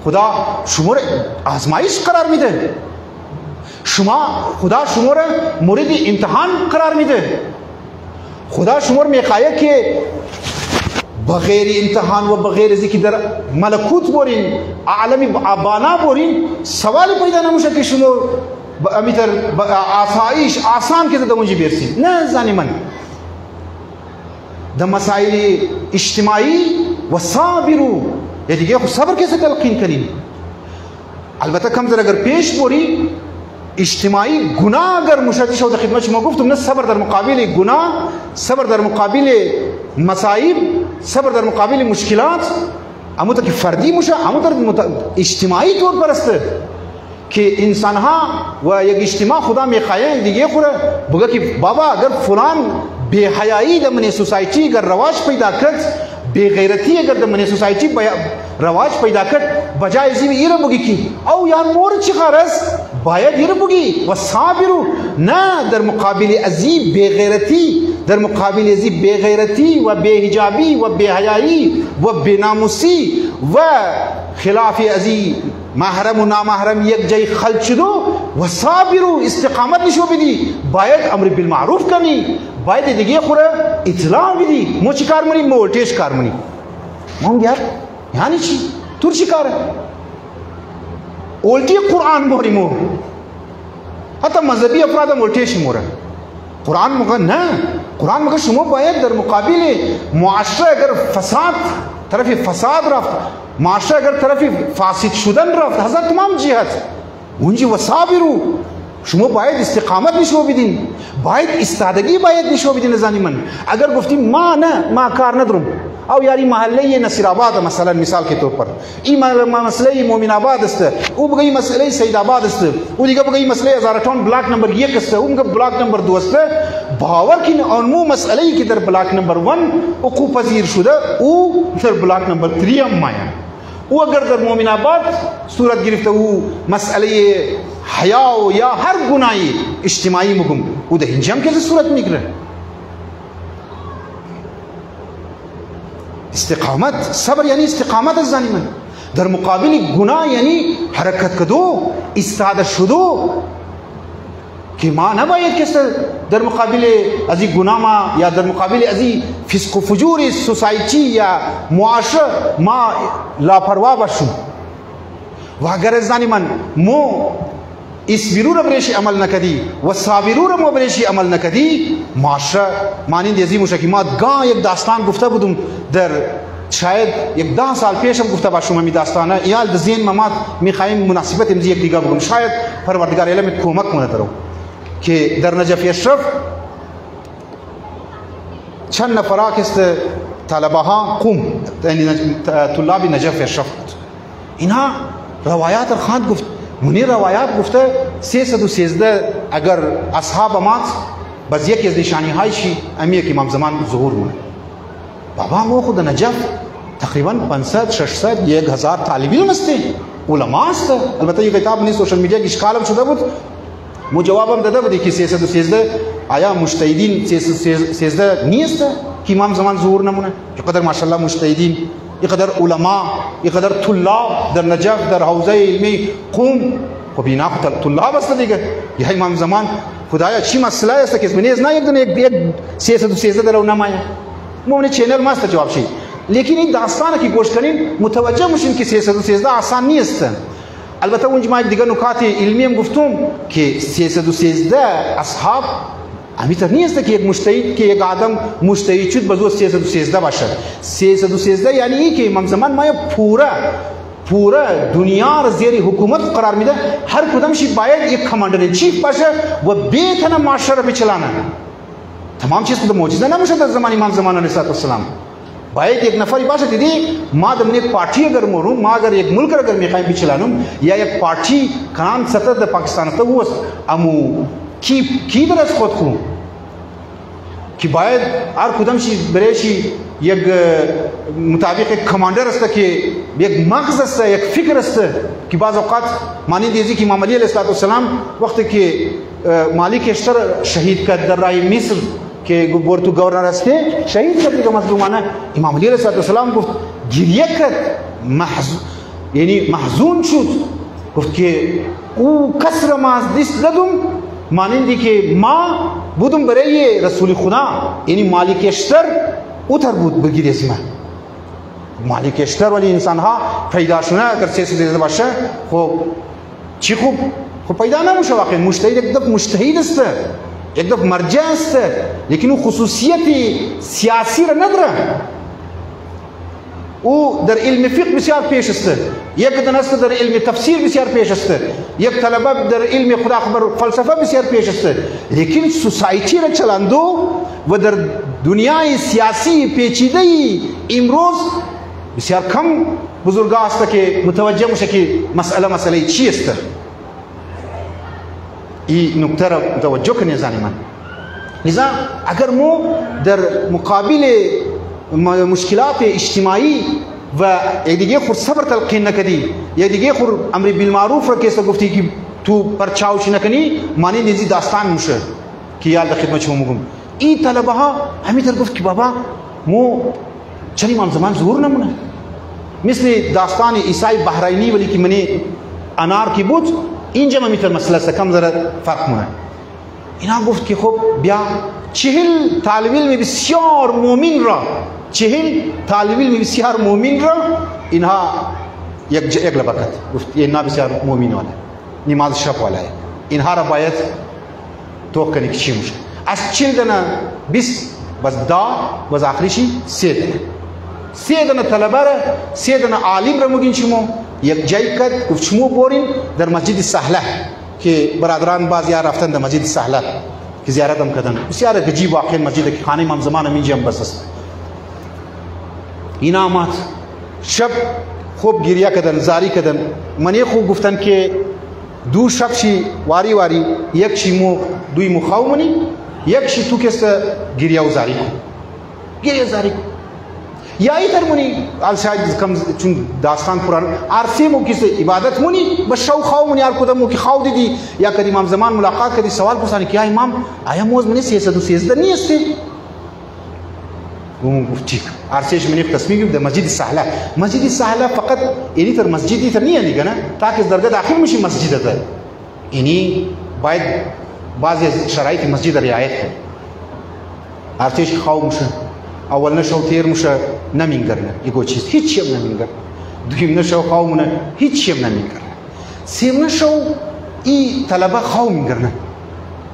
خدا شما را آزمایش قرار میده، خدا شما را مورد امتحان قرار میده. خدا شما را میخواهد که بغیر امتحان و بغیر ازی که در ملکوت بورین عالم بالا بورین سوال پیدا نموشه که شما امیتر آسایش آسان که در اونجا بیرسید. نه زنی من در مسائل اجتماعی و صابرو یا دیگه خود صبر کسی تلقین کنیم. البته کم در اگر پیش بوری اجتماعی گناه اگر مشاهده شد خدمت شما گفتم، نه صبر در مقابل گناه، صبر در مقابل مصائب، صبر در مقابل مشکلات، اما تا که فردی مشه اما در اجتماعی طور پرسته که انسان ها و یک اجتماع خدا میخواهد دیگه خوره بگه که بابا اگر فلان بے حیائی در من سوسایتی اگر رواج پیدا کرد، بے غیرتی اگر در من سوسایتی رواج پیدا کرد، بجای ازی ایره بگی که او یار مور چی خارز باید ایره بگی و صابرو. نه در مقابل ازی بے غیرتی، در مقابل ازی بے غیرتی و بے حجابی و بے حیائی و بے ناموسی و خلاف ازی محرم و نامحرم یک جای خلط شدو و صابرو استقامت نشو بدی. باید امر بالمعروف کنی، باید دیگه خوره اطلاع بدی. مو چی کار منی؟ مو ولتیج کار منی. مو یار یعنی چی؟ تو چی کاره؟ ولتی قرآن موری مو حتی مذهبی افراد هم ولتیج موره. قرآن مگه نه، قرآن مگه شما باید در مقابل معاشره اگر فساد طرف فساد رفت، معاشره اگر طرف فاسد شدن رفت، هزار تمام جهت اونجا و صابرو شما باید استقامت نشو بدین، باید استادگی باید نشو بدین. زنی من اگر گفتیم ما نه ما کار ندارم او یاری محله نصیر آباد مثلا مثال کے طور پر این مسئله مومن آباد است او بگی مسئله سید آباد است او دیگه بگی مسئله هزارتون بلاک نمبر 1 است او بگی بلاک نمبر 2 است باور کن آنمو مسئله که در بلاک نمبر 1 وقوع پذیر شده او در بلاک نمبر 3 هم مایا او اگر در مومن آباد صورت گرفته او مسئله حیا یا هر گناهی اجتماعی مگم او در اینجا هم که صورت میگیره. استقامت صبر یعنی استقامت از زنی من در مقابل گناه یعنی حرکت کدو استاده شدو که ما نباید که در مقابل از این گناه ما یا در مقابل از این فسق و فجور سوسایتی یا معاشره ما لاپروا باشیم و اگر از زنی من مو اصبروا را برش عمل نکدی و صابروا را برش عمل نکدی معاشره مانند ازی مشکمات گاه یک داستان گفته بودم در شاید یک 10 سال پیشم گفته باشم می داستانه ایال د ذهن ممات میخوایم مناسبت امزی یک دیگه بگم شاید پروردگار علم کمک کنه درو که در نجف اشرف چند نفرا است طلبه ها قوم یعنی طلاب نجف اشرف اینها روایات خواند گفت منی روایات گفته 313 اگر اصحاب مات بس یکی از نشانی هایشی امیه که امام زمان ظهور مونه بابا مو خود نجف تقریبا 500 600 1000 طالب علم است علما است البته یہ کتاب نہیں سوشل میڈیا کی اشکالم شده بود مو جوابم داده بود که 313 آیا مجتهدین 313 نیست که امام زمان ظهور نمونه چقدر ماشاءالله مجتهدین يقدر علماء يقدر طلاب در نجف در حوزه علمی قوم و بینا طلاب است دیگه یه امام زمان خدایا چی مسئله است که من نه یک دونه یک 313 در اون نمایا مون چینل ماست جواب شي لیکن این داستانه که گوش کنین متوجه میشین که 313 آسان نیست البته اونجا ما دیگه نکات علمی هم گفتم که 313 اصحاب امیتر نیست که یک مجتهد که یک آدم مجتهد شد بزرگ 313 باشه 313 یعنی این که امام زمان ما پورا دنیا را زیر حکومت قرار میده هر کدامشی باید یک کماندر ان چیف باشه و بتونه معاشره بچلانه تمام چیز تو معجزه نمیشه در زمان امام زمان علیه السلام باید یک نفری باشه دیدی ما در یک پارتی اگر مورم ما اگر یک ملک اگر میخوایم بچلانم یا یک پارتی کان سطح در پاکستان است و امو کی در از خود خو که باید هر کدامشی برایشی یک مطابق کماندر است که یک مغز است یک فکر است که بعض اوقات مانند دیزی که امام علی علیه السلام وقتی که مالک اشتر شهید کرد در راه مصر که گورتو گورنر است شهید کرد دیگه مظلومانه امام علی علیه السلام گفت گریه کرد یعنی محزون شد گفت که او کسر ما از دست دادم مانندی که ما بودم برای رسول خدا یعنی مالک اشتر اوتر بود بگیری از من مالک اشتر ولی انسان ها پیدا شونه اگر 313 باشه خب چی خوب خب پیدا نمیشه واقعا مجتهد یک دفعه مجتهد است یک دفعه مرجع است لیکن او خصوصیت سیاسی را نداره او در علم فقه بسیار پیش است یک دانست در علم تفسیر بسیار پیش است یک طلبه در علم خدا خبر فلسفه بسیار پیش است لیکن سوسایتی را چلاندو و در دنیای سیاسی پیچیده امروز بسیار کم بزرگا است که متوجه میشه که مسئله چی است این نکته را توجه کنید زنی من لذا اگر ما در مقابل مشکلات اجتماعی و یک دیگه خور صبر تلقین نکدی یک دیگه خور امر بالمعروف را کیسه گفتی که تو پرچاوش نکنی معنی نیزی داستان میشه که یاد خدمت شما میگم این طلبه ها همینطور گفت که بابا مو چرا امام زمان ظهور نمونه مثل داستان عیسی بحرینی ولی که منی انار کی بود اینجا همینطور مسئله است کم ذره فرق مونه اینا گفت که خب بیا 40 طالب علم بسیار مؤمن را 40 طالب علم بسیار مؤمن را اینها یک لبکت گفت اینا بسیار مؤمن والا نماز شب والا اینها را باید تو کنی که چی میشه از 40 دانه 20 بس دا بس آخریشی 3 دانه طلبه را 3 دانه عالم را مگین شما یک جای کرد گفت شما بورین در مسجد سهله که برادران بعضی ها رفتن در مسجد سهله که زیارت هم کردن بسیار عجیب واقعا مسجد که خانه امام زمان اینجا هم بس است اینامات شب خوب گریه کردن، زاری کردن. منی خوب گفتن که دو شب شی واری واری یک شی مو دوی مو خواهمونی، یک شی تو کست گریه و زاری کن، گریه زاری کن. یا ایتر مونی آل شاید کم چون داستان پران عرصه مو کس عبادت مونی بس شو خواهمونی آل کدام مو کی خواہ دیدی یا کدی امام زمان ملاقات کدی سوال پرسانی که امام آیا موز منی 313 نیستی؟ وہ گفت ٹھیک عرصهش منی تصمیم گرفت مسجد سهله. مسجد سهله فقط یعنی تر مسجدی تر نیه دیگه نه تاکه درگاه داخل میشی مسجد ده یعنی باید بعضی شرایط مسجد رعایت کنی. عرصهش خواب میشه اول نشو تیر میشه نمیگرنه یگو چیز هیچی هم نمیگرنه. دویم نشو خواب مونه هیچی هم نمیگرنه. سیم نشو ای طلبه خواب میگرنه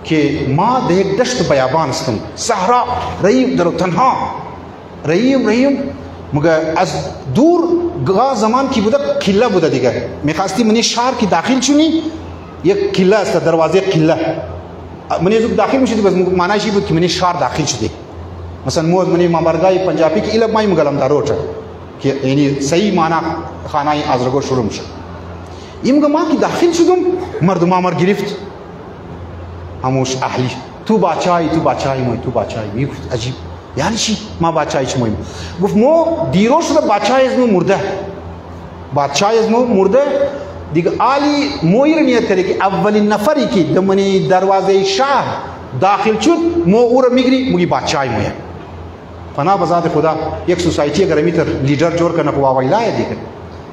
که ما در یک دشت بیابان هستم، صحرا ریم در تنها ریم مگر از دور گاه زمان کی بوده کله بوده دیگه میخواستی منی شهر کی داخل شونی یک کله است دروازه کله منی زود داخل میشدی بس معنیش بود که منی شهر داخل شدی. مثلا موز منی مامبرگای پنجابی کی الب مای مگلم داروچ که یعنی صحیح معنی خانه ازرگو شروع میشه. این ما کی داخل شدم مردم امر گرفت هموش اهلی تو بچای موی تو بچای میگفت عجیب یعنی چی ما بچای چی مویم گفت مو دیرو شده بچای از مو مرده بچای از مو مرده دیگه علی مویر نیت کرده که اولین نفری که دمنی دروازه شهر داخل شد مو او رو میگیری مگی بچای مویم. فنا بذات خدا یک سوسایتی اگر میتر لیدر جور کنه خو وایلای دیگه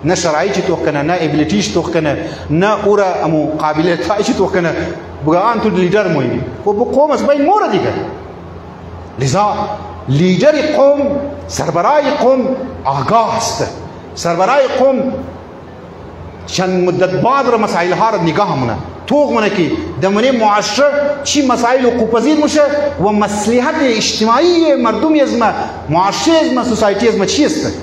نه شرایط تو کنه نه ابیلیتیش تو کنه نه اورا امو قابلیتای تو کنه بگان تو لیدر مویی خب قوم از بین مور دیگه. لذا لیدر قوم سربرای قوم آگاه است. سربرای قوم چند مدت بعد را مسائل ها را نگاه مونه توق مونه که دمنه معاشره چی مسائل حقوق پذیر میشه و مصلحت اجتماعی مردمی از ما معاشره از ما سوسایتی از ما چی است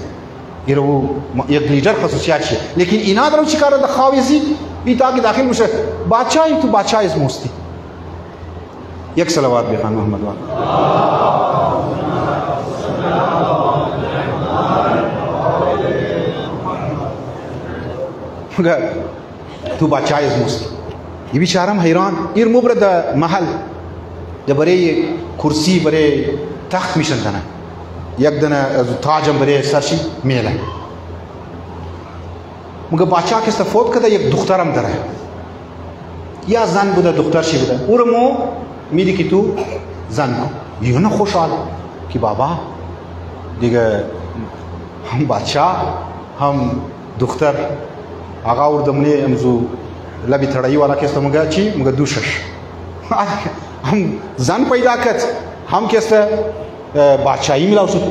ایرو یک لیدر خصوصیات شه. لیکن اینا درو چی کار دخاویزی ای تا که داخل میشه بچای تو بچای از موستی. یک صلوات بخوان محمد وان مگر تو بچای از موستی. یہ بیچارم حیران ایر مبرد محل برای کرسی برای تخت میشن کنه یک دنه تاجم برای سرشی میله مگه بچه که فوت کرده یک دخترم داره یا زن بوده دختر شی بوده او رو مو میدی که تو زن کن یه نه خوشحال که بابا دیگه هم بچه هم دختر آقا وردمنی امزو لبی تړای والا کیسته مگه چی مگه دوشش هم زن پیدا کرد هم کیسته بادشاہی ملاو شد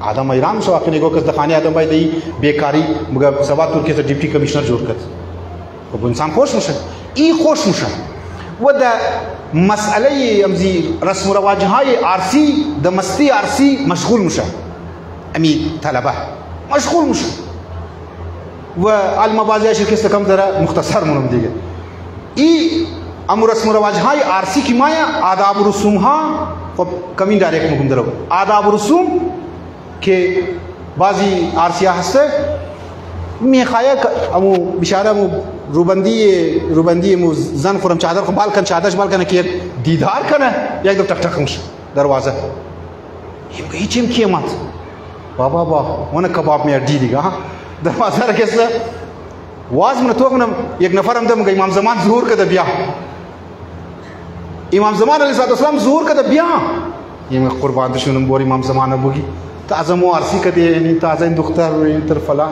آدم ایران شو اخنی گو کس دخانی آدم باید ای بیکاری مگه سوا ترکیه سے ڈپٹی کمشنر جوړ کرد خب انسان خوش میشه ای خوش میشه و د مسئله امزی رسم و رواج های عرصی د مستی عرصی مشغول میشه امی طلبه مشغول میشه و علم بازی شرکت کم داره مختصر مونم دیگه ای امر رسم و رواج های عرصی کی مایا آداب و رسوم ها خب کمی دایرکت مگم درو آداب و رسوم که بعضی عرصیه هسته میخواه امو بیچاره امو روبندی مو زن خورم چادر خو بال کن چادرش بال کنه که دیدار کنه یک دو تک تک میشه دروازه هیچیم کی مات بابا اون کباب میار دیگه ها دروازه را کسه واز من تو کنم یک نفرم دم امام زمان ظهور کده بیا امام زمان علیه السلام ظهور کده بیا این قربان دشونم بور امام زمان بوگی تازه مو عرصی کده یعنی تازه این دختر این تر فلان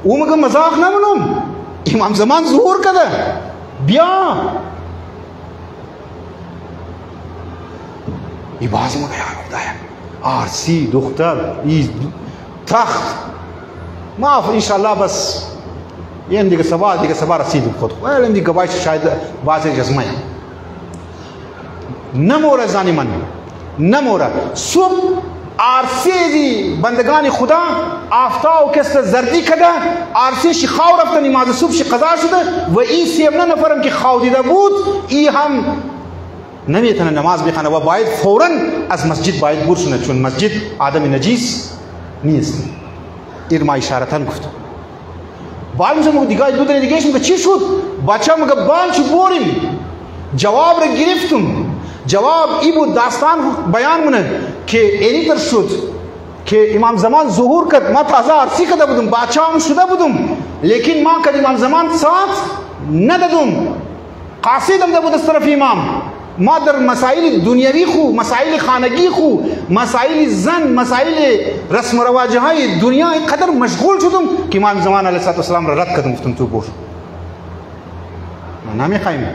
او مگه مزاق نمونم امام زمان ظهور کده بیا ای بازی مگه یار خدایا عرصی دختر ای تخت ما انشاءالله بس این دیگه سبا رسیدیم خود ولی این دیگه باید شاید بعضی جزمه نموره زانی من نموره صبح عرصه دی بندگان خدا آفتاب کست زردی کده عرصه شی خاو رفته نماز صبح شی قضا شده و این سیمنه نفرم که خاو دیده بود ای هم نمیتونه نماز بخونه و باید فوراً از مسجد باید بور شونه چون مسجد آدم نجیس نیست. ایرما اشارتن گفتم بالمون مگه دیگه دیگهش مگه چی شد؟ بچه مگه بال چی بریم؟ جواب را گرفتم. جواب ای بود داستان بیان مونه که اینی تر شد که امام زمان ظهور کرد. ما تازه عرصی کرده بودم، بچه هم شده بودم، لیکن ما که امام زمان ساعت ندادم، قاصدم ده بود از طرف امام. ما در مسائل دنیوی خو، مسائل خانگی خو، مسائل زن، مسائل رسم و رواج های دنیا قدر مشغول شدم که امام زمان علیه السلام را رد کردم. گفتم تو بور نمیخوایم.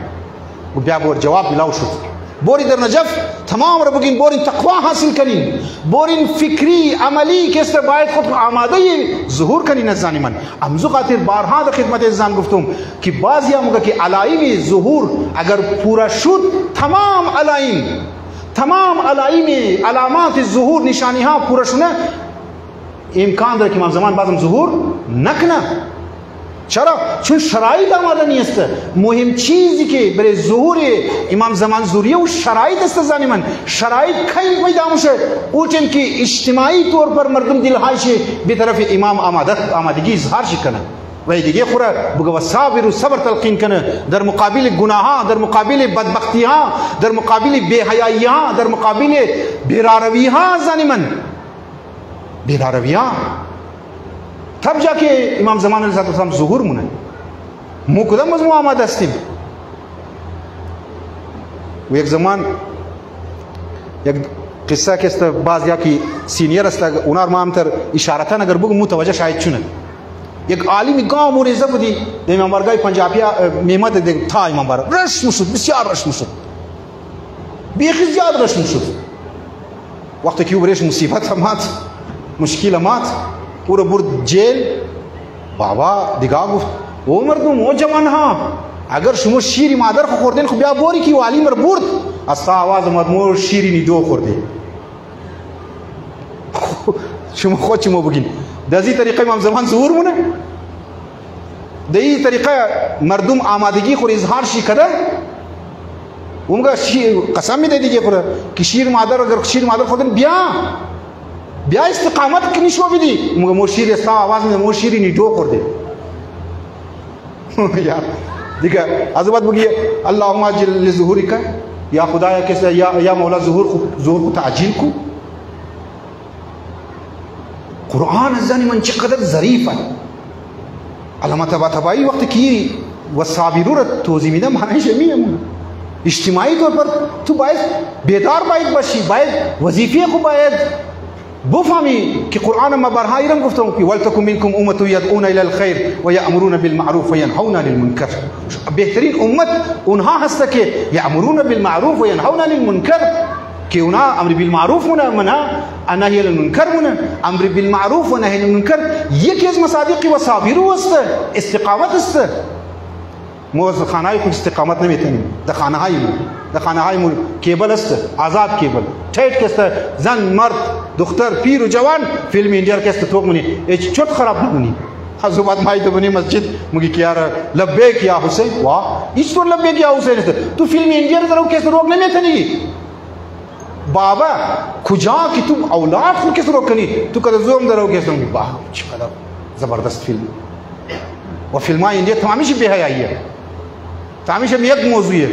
و بیا بور جواب بلاو شد. بوری در نجف تمام را بگین، بورین تقوا حاصل کنین، بورین فکری عملی که است باید خود آماده ظهور کنین. از زانی من امزو خاطر بارها در خدمت ازان گفتم که بعضی هم که علائم ظهور اگر پورا شد، تمام علائم علامات ظهور نشانی ها پورا شونه، امکان داره که امام زمان بعضم ظهور نکنه. چرا؟ چون شرایط آماده نیست. مهم چیزی که برای ظهور امام زمان ضروریه و شرایط است. زانی من شرایط کی پیدا میشه؟ او چون که اجتماعی طور پر مردم دلهایش به طرف امام آمادگی اظهار کنه و دیگه خوره بگه صابر و صبر تلقین کنه در مقابل گناه ها، در مقابل بدبختی ها، در مقابل بی‌حیایی ها، در مقابل بی‌راروی ها. زانی من بی‌راروی ها تب جا که امام زمان علیه السلام ظهور مونه. مو کدام از ما آماده هستیم؟ و یک زمان یک قصه که است، بعضیا که سینیر است اونا ما هم تر اشارتن اگر بگم متوجه شاید چونه. یک عالم گام موریزه بودی در امام بارگاه پنجابیا میمد دیگه تا امام بار رش میشد، بسیار رش میشد، بیخی زیاد رش میشد. وقتی که برش مصیبت مات، مشکل مات، او را برد جیل. بابا دیگه گفت او مردم او جوان ها اگر شما شیری مادر خو خوردین خو بیا بوری که والی مر برد از آواز اومد مو شیری نیدو خورده. شما خود چی مو بگین؟ در این طریقه امام زمان ظهور مونه، در این طریقه مردم آمادگی خور اظهار شی کرده. اونگا قسم میده دیگه خوره که شیر مادر اگر شیر مادر خوردین بیا استقامت کنی شو بدی. مگه مو شیر است آواز میده مو شیری نیدو خورده. یار دیگه از بعد بگی اللهم اجل لظهورک یا خدایا که یا مولا ظهور کو تعجیل کو. قرآن زنی من چقدر ظریفه. علامه طباطبایی وقتی که والصابرون را توضیح میده معنیش میگم اجتماعی طور پر تو باید بیدار باید باشی، باید وظیفه خو باید بفهمی که قرآن ما برها ایرم گفتم که ولتکن منکم امة یدعون الی الخیر و یأمرون بالمعروف و ینهون عن المنکر. بهترین امت اونها هست که یأمرون بالمعروف و ینهون عن المنکر، که اونا امر بالمعروف منع نهی عن المنکر منه. امر بالمعروف و نهی عن المنکر یکی از مصادیق و صابرو است، استقامت است. ما از خانه‌های خود استقامت نمیتونیم. در خانه‌های کیبل است، آزاد کیبل تایت است. زن مرد دختر پیر و جوان فیلم انڈیا که است تو منی چوت خراب نکنی. حضرت مای تو بنی مسجد مگی که یار لبیک یا حسین وا هیچ طور لبیک یا حسین است. تو فیلم انڈیا رو کس روک نمیتونی. بابا کجا که تو اولاد خود کس روک کنی تو کدوم زوم درو کس نمی باه چقدر زبردست فیلم. و فیلمای انڈیا تمامیش بی‌حیاییه، تمامیش یک موضوعیه.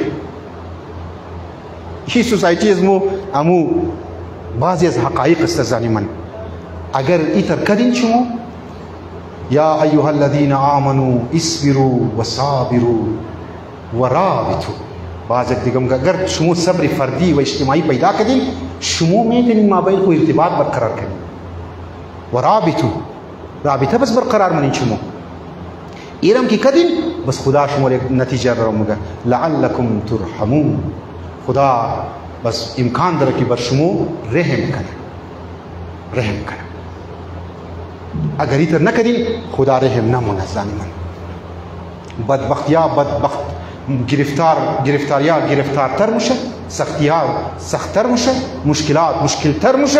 هی سوسایتی از امو بعضی از حقایق است. زانی من اگر ایتر کدین شما یا ایها الذین آمنوا اصبروا وصابروا ورابطوا. بعض دیگه اگر شما صبر فردی و اجتماعی پیدا کردین شما میتونید مابین خو ارتباط برقرار کنید. ورابطوا رابطه بس برقرار منین شما ایرم کی کدین بس خدا شما یک نتیجه را میگه لعلکم ترحمون. خدا بس امکان داره که بر شما رحم کنه. اگر ایتر نکدین خدا رحم نمونه. زانی من بدبختیا بدبخت، گرفتاریا گرفتارتر میشه، سختیا سختتر میشه، مشکلات مشکلتر میشه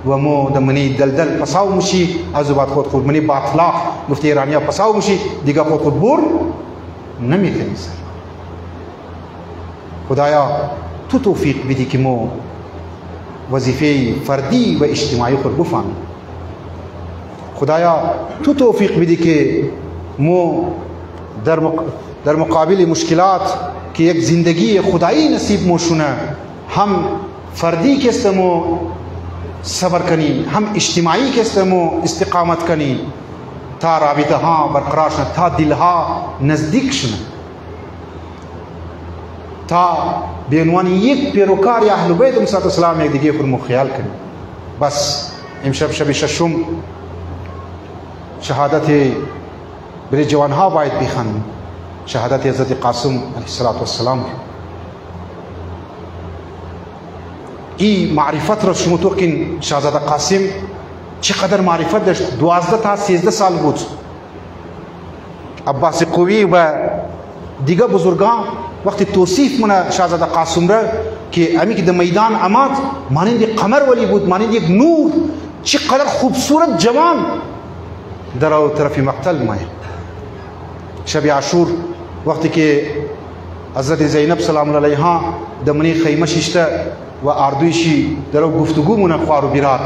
و مو د منی دلدل پساو میشی. از بعد خود منی با اخلاق گفته ایرانیا پساو میشی دیگه خود بور نمیتونی. خدایا تو توفیق بدی که مو وظیفه فردی و اجتماعی خود بفهمیم. خدایا تو توفیق بدی که مو در مقابل مشکلات که یک زندگی خدایی نصیب موشونه، هم فردی که استمو صبر کنی، هم اجتماعی که استمو استقامت کنی تا رابطه ها برقرار شنه، تا دل ها نزدیک شنه، تا به عنوان یک پیروکار اهل بیت علیهم السلام یک دیگه پر خیال کنی. بس امشب شب ششم شهادت برای جوان ها باید بخوانیم، شهادت حضرت قاسم علیه السلام. این معرفت را شما تو که شاهزاده قاسم چقدر معرفت داشت، 12 تا 13 سال بود. عباس قوی و دیگه بزرگان وقتی توصیف منه شاهزاده قاسم را که امی که در میدان آمد مانند یک قمر ولی بود، مانند یک نور، چقدر خوبصورت جوان در طرف مقتل مایه. شب عاشور وقتی که حضرت زینب سلام الله علیها در منی خیمه ششته و اردویشی در گفتگو مونه خوار و بیرار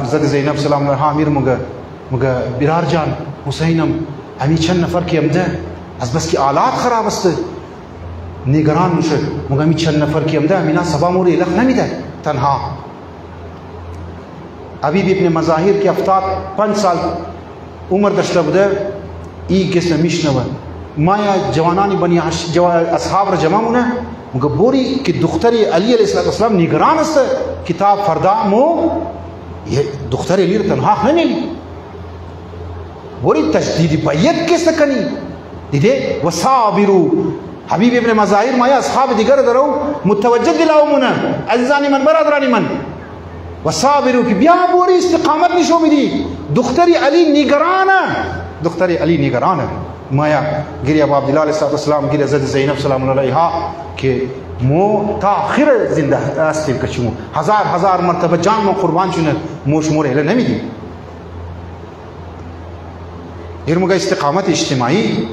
حضرت زینب سلام الله علیها امیر مگه بیرار جان حسینم امی چند نفر که امده از بس که آلات خراب است نگران میشه، مگه امی چند نفر که امده امینا سبا مور الخ نمیده تنها. حبیب ابن مظاهر که 75 سال عمر داشته بوده ای کس نمیشنوه، مایا جوانانی بنی اصحاب را جمع مونه مگه بوری که دختر علی علیه السلام نگران است کتاب فردا مو دختر علی را تنها نمیلی، بوری تجدید بیت کس کنی دیده و صابرو. حبیب ابن مظاهر مایا اصحاب دیگر درو متوجه دلاومونه عزیزانی من برادرانی من و صابرو که بیا بوری استقامت نشو میدی، دختر علی نگرانه مایا گیری ابو عبدالله علیه السلام گیری حضرت زینب سلام الله علیها که مو تا آخر زنده هستیم که چمو هزار مرتبه جان مو قربان شونه مو شمور اله نمیدیم. این موقع استقامت اجتماعی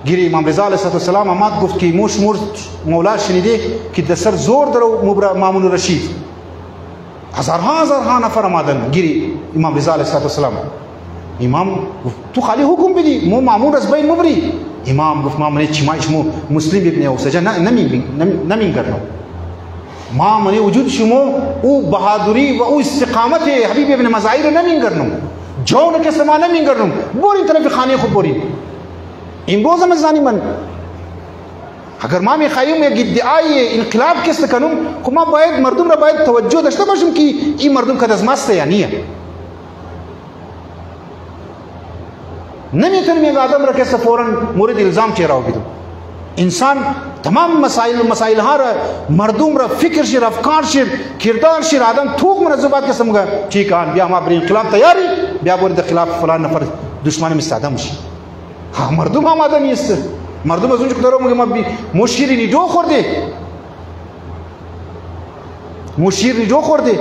گیری امام رضا علیه السلام آمد گفت که مو شمور مولا شنیده که دسر زور درو مامون رشید، هزارها نفر آمدن گیری امام رضا علیه السلام. امام گفت تو خالی حکم بدی مو مامون از بین مبری. امام گفت ما منی چی مایش مو مسلم ابن اوسجا نمیگرنم، ما منی وجود شما او بهادری و او استقامت حبیب ابن مظاهر نمیگرنم، جون کس ما نمیگرنم، برین طرف خانه خود برین. این روز مزانی من اگر ما میخوایم یک ادعای انقلاب کس کنم خب ما باید مردم را باید توجه داشته باشیم که این مردم کد از ماست یا نیه. نمیتونیم یک آدم را کس فوراً مورد الزام چهره بدیم. انسان تمام مسائل ها را مردم را فکر شیر، افکار شیر، کردار شیر، آدم توق منظوبات کس مگه چی کان بیا ما برای انقلاب تیاری بیا برای خلاف فلان نفر دشمن مستعده میشه. ها مردم آماده نیست، مردم از اونجا کدارو مگه ما مشیر نیدو خورده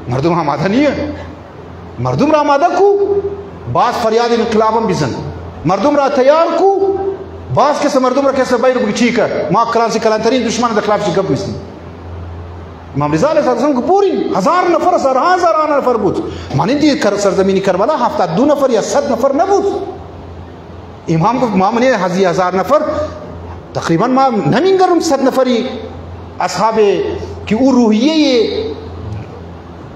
مردم آماده نیه. مردم را آماده کو باز فریاد انقلابم بزن، مردم را تیار کو باز کس مردم را کس باید بگی چی که ما کلانترین دشمن در خلاف چی گپ نیستیم. امام رضا علیه السلام که پوری هزار نفر بود، مانندی سرزمینی کربلا 72 نفر یا 100 نفر نبود. امام گفت ما منی 1000 نفر تقریبا ما نمیگرم 100 نفری اصحاب که او روحیه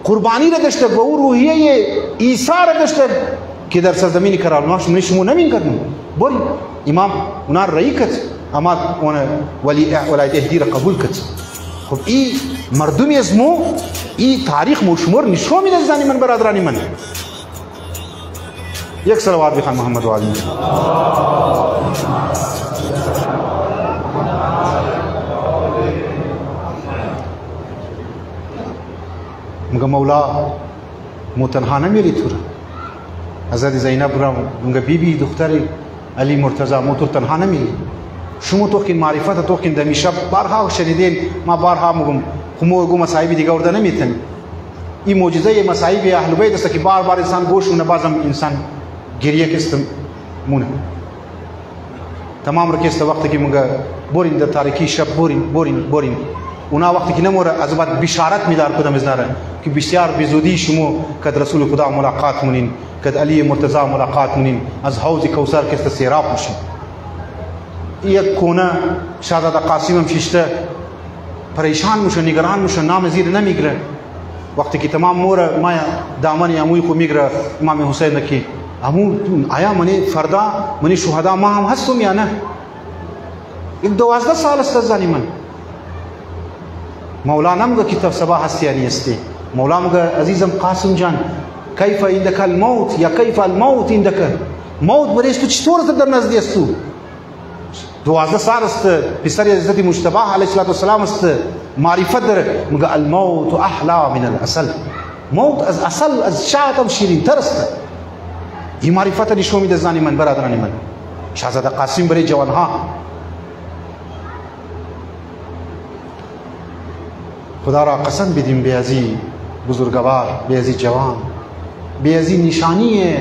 قربانی را داشته و او روحیه ایثار را داشته که در سرزمین کربلا شما نمیگرم. بری امام اونا رأی کت اما اون ولایت اهدی را قبول کت. خب این مردمی از مو این تاریخ موشمور نشو میده زنی من برادرانی من. یک صلوات بخوان محمد و آله. مگه مولا مو تنها نمیری تو حضرت زینب را مگه بیبی دختر علی مرتضی مو تو تنها نمیری. شما تو که معرفت تو که دمیشه بارها شنیدین، ما بارها میگم خمو مصائب دیگه ورده نمیتن. این معجزه مصائب اهل بیت است که بار انسان گوش مونه، بازم انسان گریه کست مونه. تمام رکست وقتی که مگه بورین در تاریکی شب بورین اونا وقتی که نموره از بعد بشارت میدار کدام از نره که بسیار بزودی شما کد رسول خدا ملاقات مونین، کد علی مرتضی ملاقات مونین، از حوض کوثر که سیراب میشین. یک کونه شهزاده قاسم هم شیشته پریشان میشه، نگران میشه، نام زیر نمیگره. وقتی که تمام موره ما دامن اموی خو میگره امام حسین کی امو آیا منی فردا منی شهدا ما هم هستم یا نه؟ یک 12 سال است زنی من. مولانا مگه کتاب صباح هستیانی استی. مولا مگه عزیزم قاسم جان کیف عندك الموت یا کیف الموت عندك؟ موت برایش تو چطور در نزدیک است؟ 12 سال است پسر حضرت مجتبی علیه السلام است، معرفت داره. مگه الموت احلى من العسل. موت از اصل از شاعتم شیرین تر است. این معرفت نشون میده زنی من برادران من. شهزاده قاسم برای جوانها خدا را قسم بدیم به ازی بزرگوار، به ازی جوان، به ازی نشانی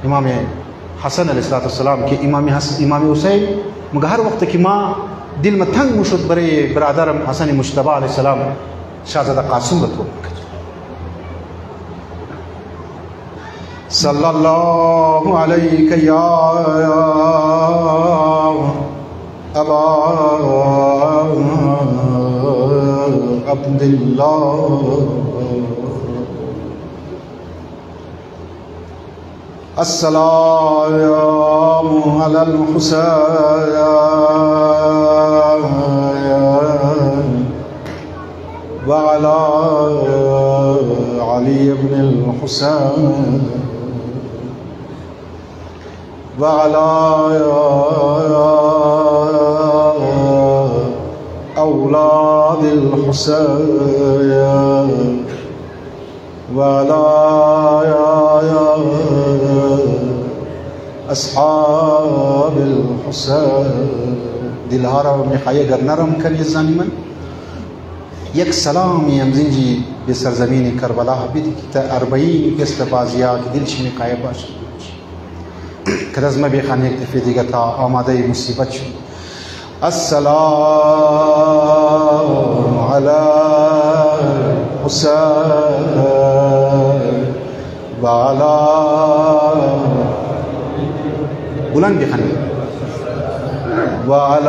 امام حسن علیه السلام که امام حسین مگه هر وقت که ما دل ما تنگ میشد برای برادرم حسن مجتبی علیه السلام شهزاده قاسم را طلب کرد. صلی الله علیک یا ابا عبدالله السلام علی الحسین وعلى علي بن الحسين وعلى أولاد الحسين وعلى أصحاب الحسين. دلها را میخوای گر نرم کنی زنی من، یک سلامی امزینجی به سرزمین کربلا بدی که تا 40 قسط بازیا که دلش میخوای باشه که از ما بیخوان یک دفعه دیگه تا آماده مصیبت شد. السلام علی حسین و علی بلند بیخوان و علی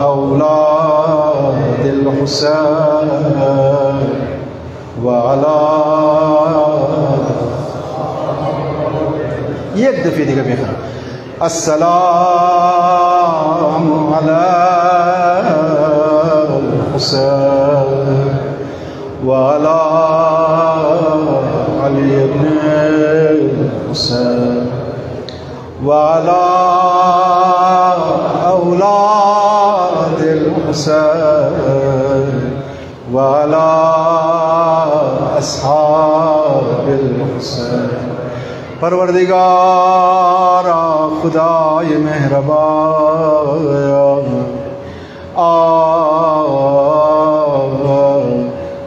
اولاد الحسين وعلى یک دفعه دیگه میخوام السلام علی الحسين وعلى علي بن الحسين وعلى أولاد الحسين وعلى أصحاب الحسين. پروردگارا خدای مهربان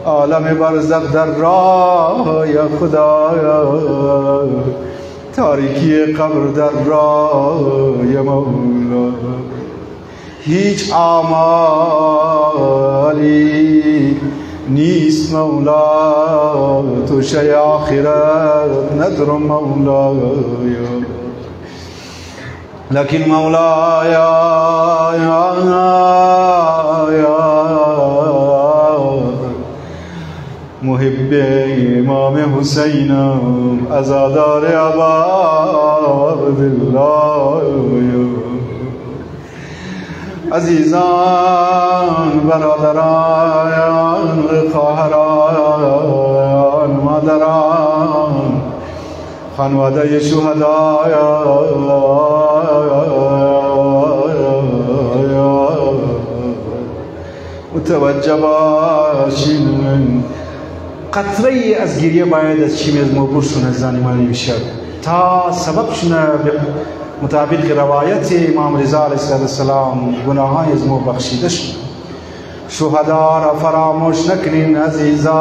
عالم برزخ در راه یا خدایا، تاریکی قبر در راه یا مولا، هیچ آمالی نیست مولا، تو شی آخرت ندرم مولا، لكن مولاي يا محب امام حسین عزادار عبادالله، عزیزان برادران خواهران مادران خانواده شهدای متوجه باشین. قطره از گریه باید از چیمی از موبور شونه زنیمانی بشد تا سبب شونه مطابق روایت امام رضا علیه السلام گناههای از مو بخشیده شد. شهدا را فراموش نکنین عزیزایان،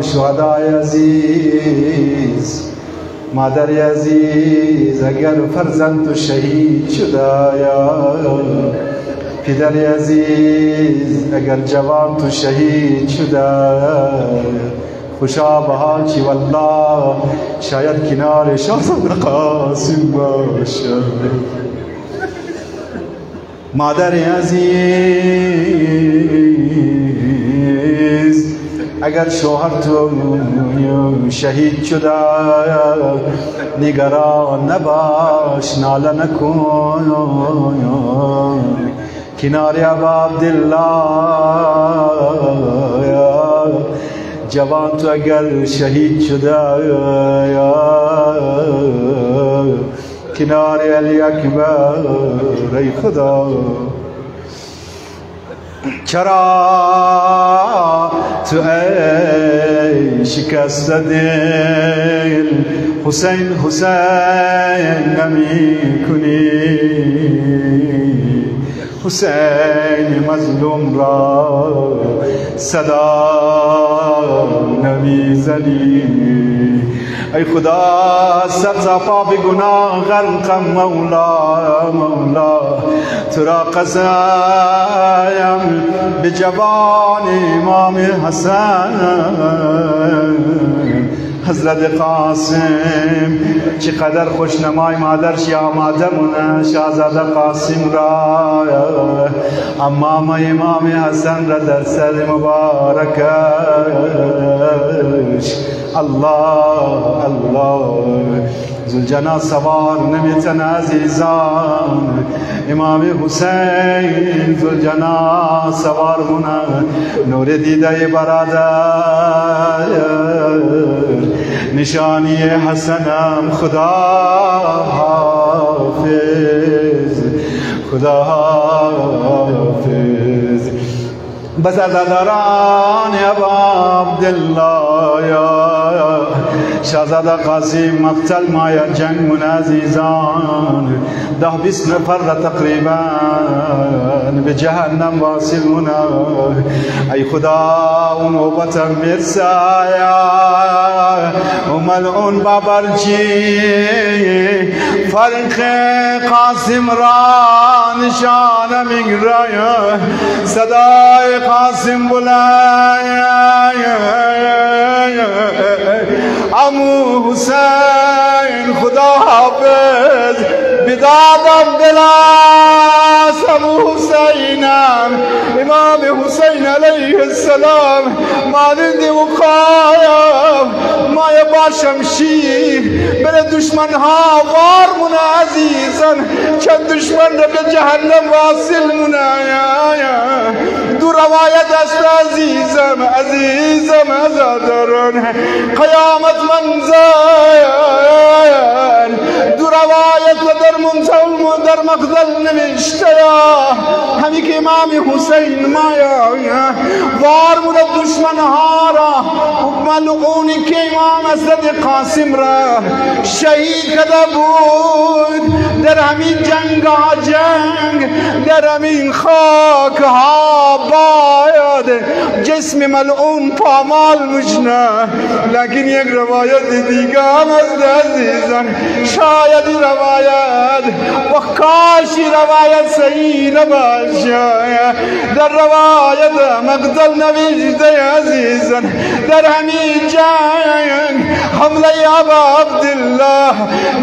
شهدای عزیز، مادر عزیز، اگر فرزند تو شهید شده پدر عزیز اگر جوان تو شهید شده خوشا به حال چی والله شاید کنار شاهزاده قاسم باشه. مادر عزیز اگر شوهر تو شهید شده نگران نباش، ناله نکن، کنار ابا عبدالله جوان تو اگر شهید شده کنار علی اکبر ای خدا. چرا تو ای شکست دل حسین حسین نمی کنی؟ حسین مظلوم را صدا نمی زنی؟ ای خدا سرزاپا به گناه غرقم مولا مولا، تو را قسم به جوان امام حسن حضرت قاسم چقدر خوشنمای مادرش یا مادرمونه شاهزاده قاسم را، امام امام حسن را در سر مبارکش الله الله زلجنا سوار نمیتن عزیزان، امام حسین زلجنا سوار مونه نور دیده برادر نشانی حسنم خدا حافظ خدا حافظ. بزرگداران ابا عبدالله یا شاهزاده قاسم مقتل مایا جنگ من عزیزان 10-20 نفر را تقریبا به جهنم واصل منا. ای خدا اون نوبتم مرسایا و ملعون بابرچی فرق قاسم را نشانه میگرایا صدای قاسم بلای عمو حسین خدا حافظ بدادم دلاس عمو حسینم امام حسین علیه السلام مانند وقایم مایه با شمشیر بر دشمن ها وار مونه عزیزان چند دشمن را به جهنم واصل مونه. دو روایت است عزیزم عزیزم ازاداران قیامت منظر دو روایت در منتهل در مقدل نوشته همی که امام حسین مایا وار مونه دشمن ها را ملعونی که امام حضرت قاسم را شهید کده بود در همین جنگ در همین خاک ها باید جسم ملعون پامال مجنه. لیکن یک روایت دیگه هم از عزیزان شاید این روایت و کاشی روایت صحیح نباشه در روایت مقتل نوشته عزیزان در همین جنگ حمله ابا عبدالله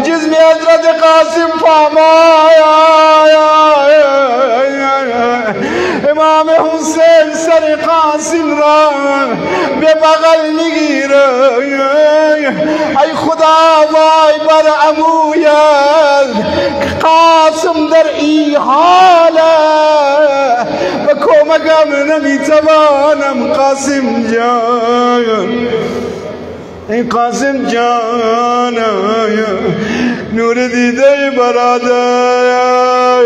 جسم حضرت قاسم پامال امام حسین سر قاسم را به بغل میگیره. ای خدا وای بر عمویت قاسم در ای حاله و کمکم نمیتوانم قاسم جان ای قاسم جان نور دیده برادر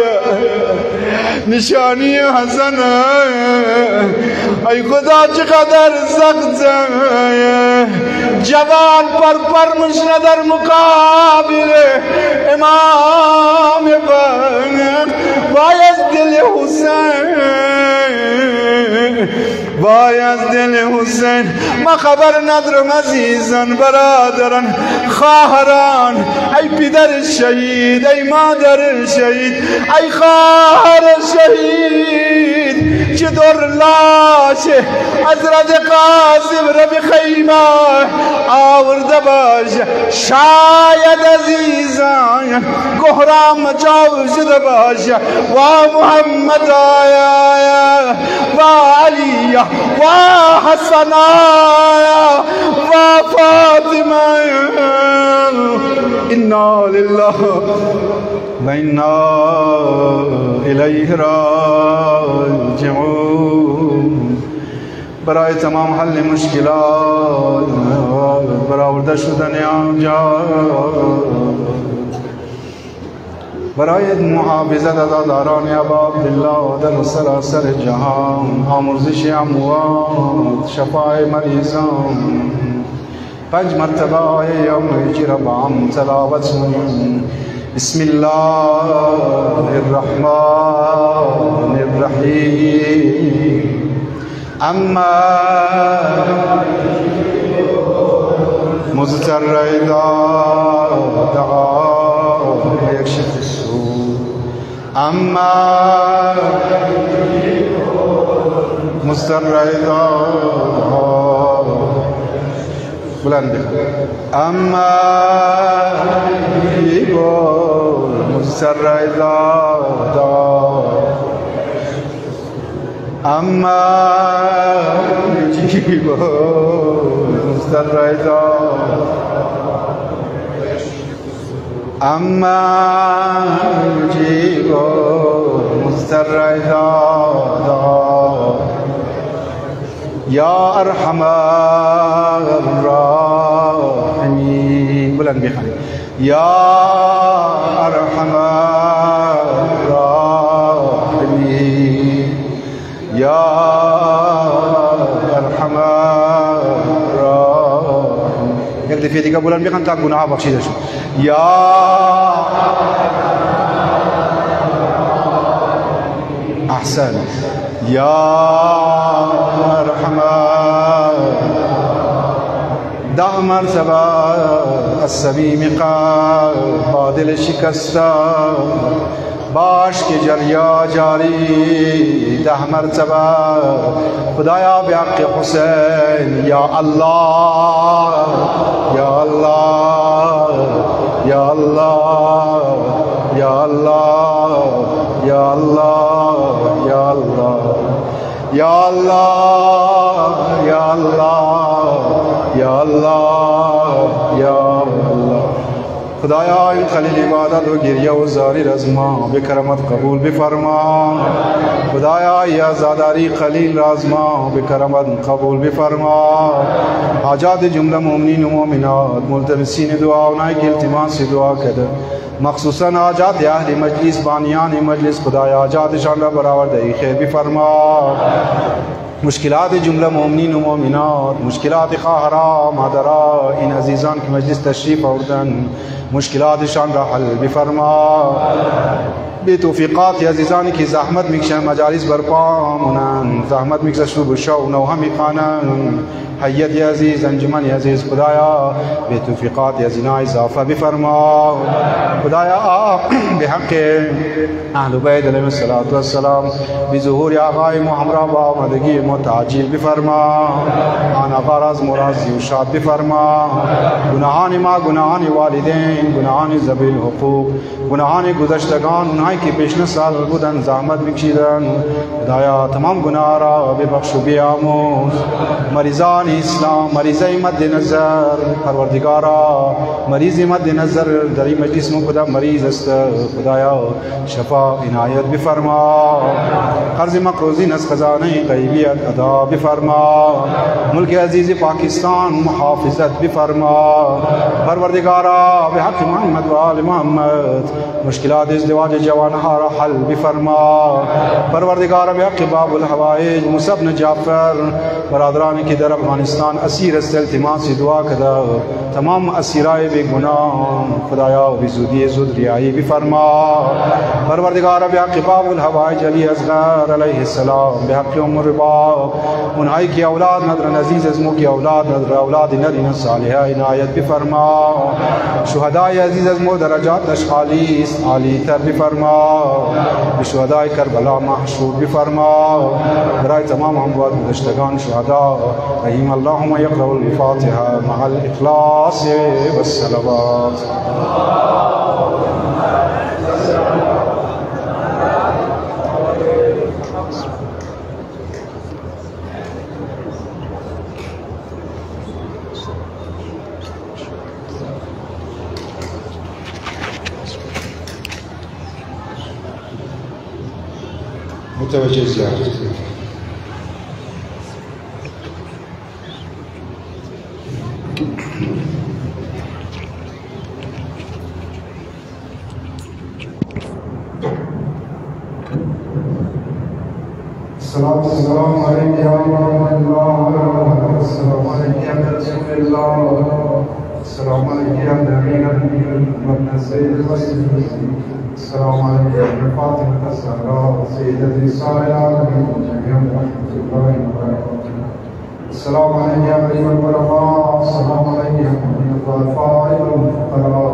نشانی حسن ای خدا چقدر سخت جوان پر مشنه در مقابل امام وای از دل حسین وای از دل حسین ما خبر ندارم عزیزان برادران خواهران ای پدر شهید ای مادر شهید ای خواهر شهید باشه حضرت قاسم را به خیمه آورده باشه شاید عزیزان گهرام جاو شده باشه و محمد آیا و علی و حسن آیا و فاطمه انا لله و انا الیه راجعون. برای تمام حل مشکلات برآورده شدن آنجا، برای محافظت عزاداران ابا عبدالله در سراسر جهان، آمرزش اموات، شفای مریضان، 5 مرتبه آیه یوم یجی را با هم تلاوت کنیم. بسم الله الرحمن الرحیم. اما مضطر اذا دعا یکشف السوء. اما مضطر اذا بلند. اما مضطر اذا دعا. اما يجيب مضطر اذا. اما يجيب مضطر اذا دعا. يا ارحم الراحمين. بلند بخاني. يا ارحم الراحمين. يا ارحم الراحمين. یک دفعه دیگه بلند بخوان تا گناه بخشیده شد. یا احسن. یا ارحم. 10 مرتبه السبیم قلب دل شکسته باش که جریا جاری. 10 مرتبه خدایا به حق حسین. یا الله یا الله یا الله یا الله یا الله یا الله یا الله یا الله یا الله یا الله. خدایا این خلیل عبادت و گریه و زاری از ما به کرامت قبول بفرما. خدایا ای عزاداری خلیل را از ما به کرامت قبول بفرما. حاجات جمله مؤمنین و مؤمنات ملتمسین دعا اونایی که التماس دعا کرده، مخصوصا حاجات اهل مجلس بانیان مجلس، خدایا حاجاتشان را برآورده خیر بفرما. مشکلات جمله مؤمنین و مؤمنات، مشکلات خواهرها مادرها این عزیزان که مجلس تشریف آوردن، مشکلاتشان را حل بفرما. به توفیقات عزیزانی که زحمت میکشن مجالس برپا مونن، زحمت میکشن شروع بشو و نوها میخوانن، حیت عزیز انجمن عزیز خدایا به توفیقات عزیزان اضافه بفرما. خدایا به حق اهل بیت علیهم السلام به ظهور آقای ما همراه با آمدگی متعجل بفرما. آن آقا راز مرازی و شاد بفرما. گناهان ما، گناهان والدین، گناهان ذوی الحقوق، گناهان گذشتگان، اونهایی که پیشین سال بودن زحمت میکشیدن، خدایا تمام گناه را ببخش و بیامرز. مریضان اسلام، مریضای مد نظر پروردگارا، مریض مد نظر در این مجلس مقدم مریض است، خدایا شفا عنایت بفرما. قرض مقروضین از خزانه غیبیت ادا بفرما. ملک عزیز پاکستان محافظت بفرما. پروردگارا به حق محمد و آل محمد مشکلات ازدواج جوانها را حل بفرما. پروردگارا به حق باب الحوائج موسی بن جعفر برادرانی که در افغانستان اسیر است التماس دعا کرده، تمام اسیرای بیگناه خدایا به زودی زود ریایی بفرما. پروردگارا به حق باب الحوائج علی اصغر، अलैहिस्सलाम बिहक़्क़ि उम्म रिबाक उन आई की औलाद नदर अज़ीज़ अज़मों की औलाद नदर औलाद नरीन सालिहा इनायत भी फरमा शुहदाए अज़ीज़ अज़मों दरजात अशखालीस आली तर भी फरमा शुहदाए करबला महशूर भी फरमा बराए तमाम अमवात गुज़श्तगान शुहदा रहीम अल्लाहुम्मा यक़रउल फ़ातिहा मअल इख़लास वस्सलवात। मुतवज्जे ज़ियारत अस्सलामु अलैकुम या रहमतुल्लाह अस्सलामु अलैकुम या रसूलल्लाह अस्सलामु अलैकुम या नबीय्यल मुनज़्ज़ल अस्सलामु अलैकुम या फ़ातिमा ज़हरा सय्यदत निसाइल आलमीन जमीअन रहमतुल्लाहि व बरकातुहू अस्सलामु अलैकुम या खलीफल खुलफा अस्सलामु अलैकुम या खुलफाए मुफ़द्दला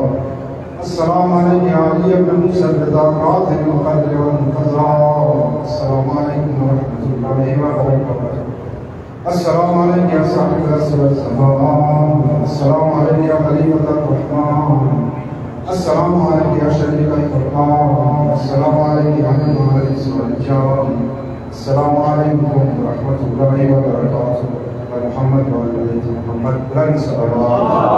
अस्सलामु अलैकुम या अली इब्न मूसा क़ातिल मुक़र्रर व मुक़र्रा अस्सलामु अलैकुम व रहमतुल्लाहि व बरकातुहू अस्सलामु अलैकुम या साहिब रसूल ज़मान अस्सलामु अलैकुम या खलीफतुर रहमान अस्सलामु अलैकुम या शरीकल फ़ुरक़ान अस्सलामु अलैकुम या मुहम्मद वल जान अस्सलामु अलैकुम व रहमतुल्लाहि व बरकातुहू मुहम्मद व आले मुहम्मद सल्लल्लाहु